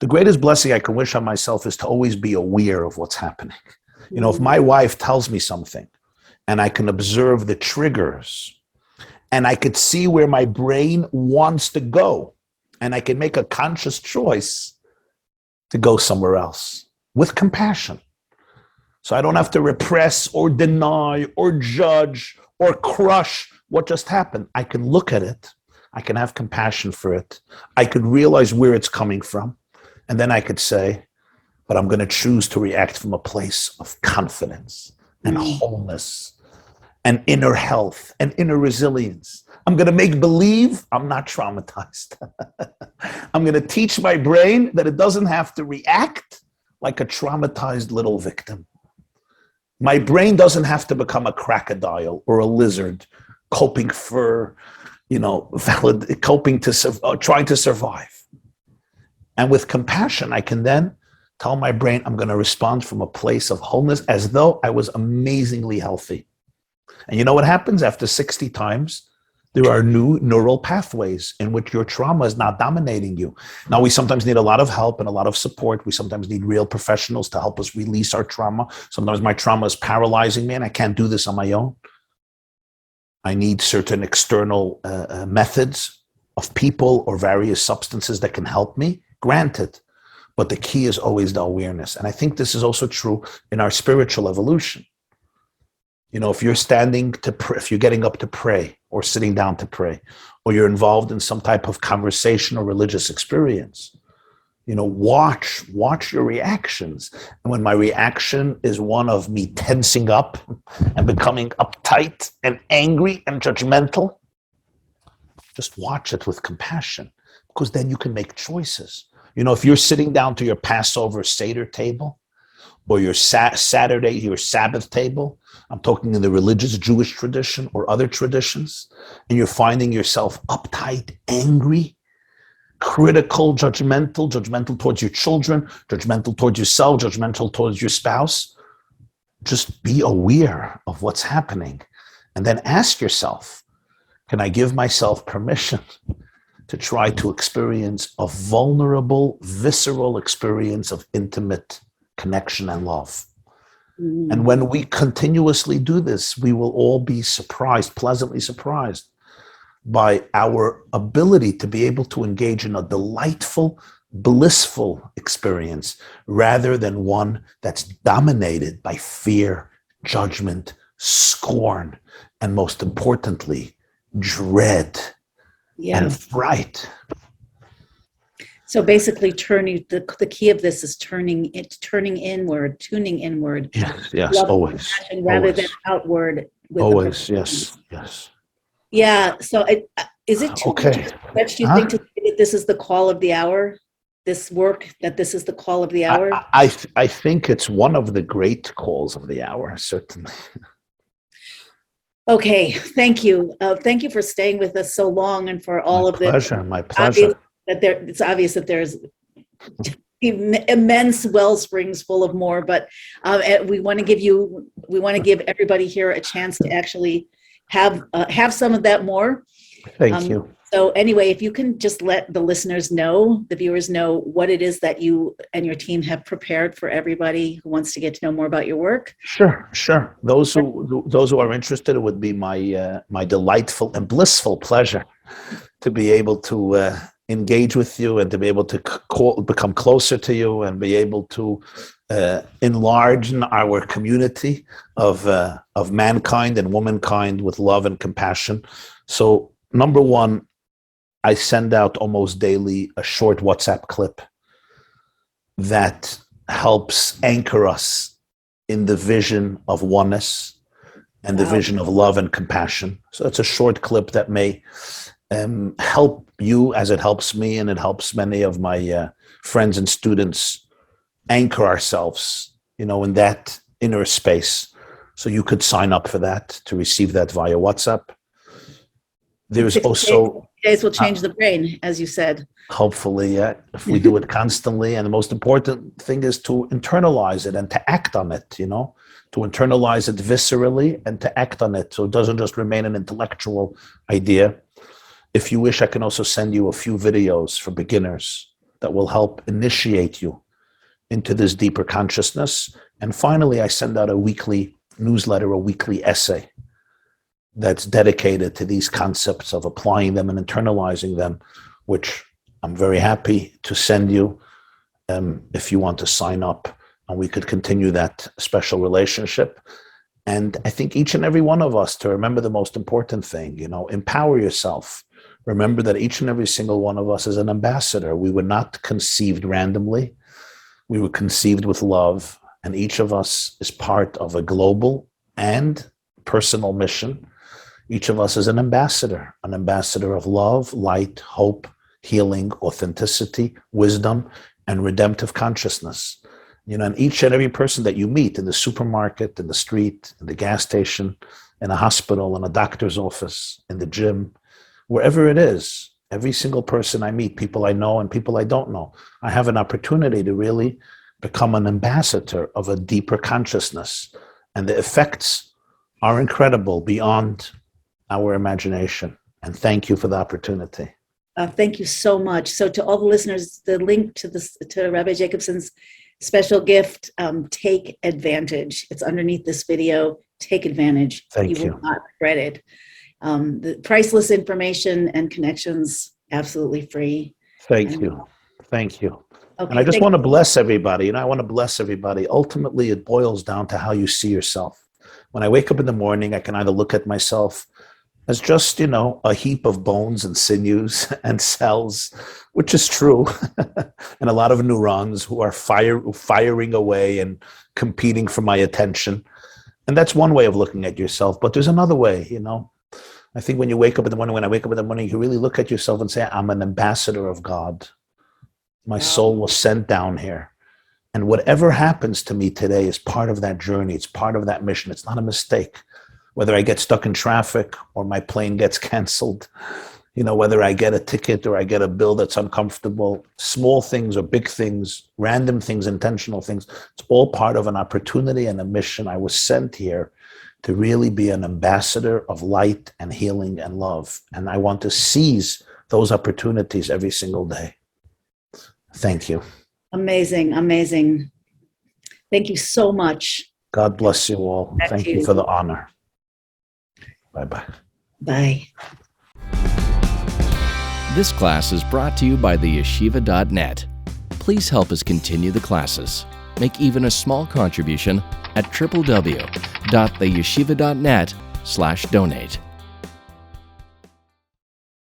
The greatest blessing I can wish on myself is to always be aware of what's happening. If my wife tells me something and I can observe the triggers and I could see where my brain wants to go, and I can make a conscious choice to go somewhere else with compassion. So I don't have to repress or deny or judge or crush what just happened. I can look at it. I can have compassion for it. I could realize where it's coming from. And then I could say, but I'm going to choose to react from a place of confidence and wholeness and inner health and inner resilience. I'm going to make believe I'm not traumatized. I'm going to teach my brain that it doesn't have to react like a traumatized little victim. My brain doesn't have to become a crocodile or a lizard coping for, trying to survive. And with compassion, I can then tell my brain I'm going to respond from a place of wholeness as though I was amazingly healthy. And you know what happens after 60 times? There are new neural pathways in which your trauma is not dominating you. Now, we sometimes need a lot of help and a lot of support. We sometimes need real professionals to help us release our trauma. Sometimes my trauma is paralyzing me and I can't do this on my own. I need certain external methods of people or various substances that can help me. Granted, but the key is always the awareness. And I think this is also true in our spiritual evolution. If you're standing to pray, if you're getting up to pray or sitting down to pray, or you're involved in some type of conversation or religious experience, Watch your reactions. And when my reaction is one of me tensing up and becoming uptight and angry and judgmental, just watch it with compassion, because then you can make choices. If you're sitting down to your Passover Seder table or your Saturday, your Sabbath table, I'm talking in the religious Jewish tradition or other traditions, and you're finding yourself uptight, angry, critical, judgmental towards your children, judgmental towards yourself, judgmental towards your spouse, just be aware of what's happening. And then ask yourself, can I give myself permission to try to experience a vulnerable, visceral experience of intimate connection and love? Mm. And when we continuously do this, we will all be surprised, pleasantly surprised, by our ability to be able to engage in a delightful, blissful experience rather than one that's dominated by fear, judgment, scorn, and most importantly, dread and fright. So basically, the key of this is turning inward, tuning inward. Yes, always. Rather than outward. Always, yes. Yeah. So is it too much, do you think, to say that this is the call of the hour? This work, that this is the call of the hour? I think it's one of the great calls of the hour, certainly. Okay. Thank you. Thank you for staying with us so long and for all of this. My pleasure. It's obvious that there's immense well springs full of more, but we want to give everybody here a chance to actually have some of that more. Thank you. So anyway, if you can just let the listeners know, the viewers know, what it is that you and your team have prepared for everybody who wants to get to know more about your work. Sure. Those who are interested, it would be my delightful and blissful pleasure to be able to engage with you and to be able to become closer to you and be able to enlarge our community of mankind and womankind with love and compassion. So, number one, I send out almost daily a short WhatsApp clip that helps anchor us in the vision of oneness and the vision of love and compassion. So it's a short clip that may help you as it helps me, and it helps many of my friends and students anchor ourselves, in that inner space. So you could sign up for that to receive that via WhatsApp. There's also... Days will change the brain, as you said. Hopefully, if we do it constantly. And the most important thing is to internalize it and to act on it, to internalize it viscerally and to act on it so it doesn't just remain an intellectual idea. If you wish, I can also send you a few videos for beginners that will help initiate you into this deeper consciousness. And finally, I send out a weekly newsletter, a weekly essay that's dedicated to these concepts of applying them and internalizing them, which I'm very happy to send you if you want to sign up, and we could continue that special relationship. And I think each and every one of us to remember the most important thing, empower yourself. Remember that each and every single one of us is an ambassador. We were not conceived randomly. We were conceived with love, and each of us is part of a global and personal mission. Each of us is an ambassador of love, light, hope, healing, authenticity, wisdom, and redemptive consciousness. And each and every person that you meet in the supermarket, in the street, in the gas station, in a hospital, in a doctor's office, in the gym, wherever it is, every single person I meet, people I know and people I don't know, I have an opportunity to really become an ambassador of a deeper consciousness. And the effects are incredible beyond our imagination. And thank you for the opportunity. Thank you so much. So to all the listeners, the link to Rabbi Jacobson's special gift, take advantage. It's underneath this video. Take advantage. Thank you. You will not regret it. The priceless information and connections, absolutely free. Thank you. Okay, and I just want to bless everybody. I want to bless everybody. Ultimately, it boils down to how you see yourself. When I wake up in the morning, I can either look at myself as just, a heap of bones and sinews and cells, which is true, and a lot of neurons who are firing away and competing for my attention. And that's one way of looking at yourself. But there's another way, I think when I wake up in the morning, you really look at yourself and say, I'm an ambassador of God. My soul was sent down here. And whatever happens to me today is part of that journey. It's part of that mission. It's not a mistake. Whether I get stuck in traffic or my plane gets canceled, whether I get a ticket or I get a bill that's uncomfortable, small things or big things, random things, intentional things, it's all part of an opportunity and a mission. I was sent here to really be an ambassador of light and healing and love. And I want to seize those opportunities every single day. Thank you. Amazing, amazing. Thank you so much. God bless you all. Thank you for the honor. Bye-bye. Bye. This class is brought to you by theyeshiva.net. Please help us continue the classes. Make even a small contribution at www.theyeshiva.net/donate.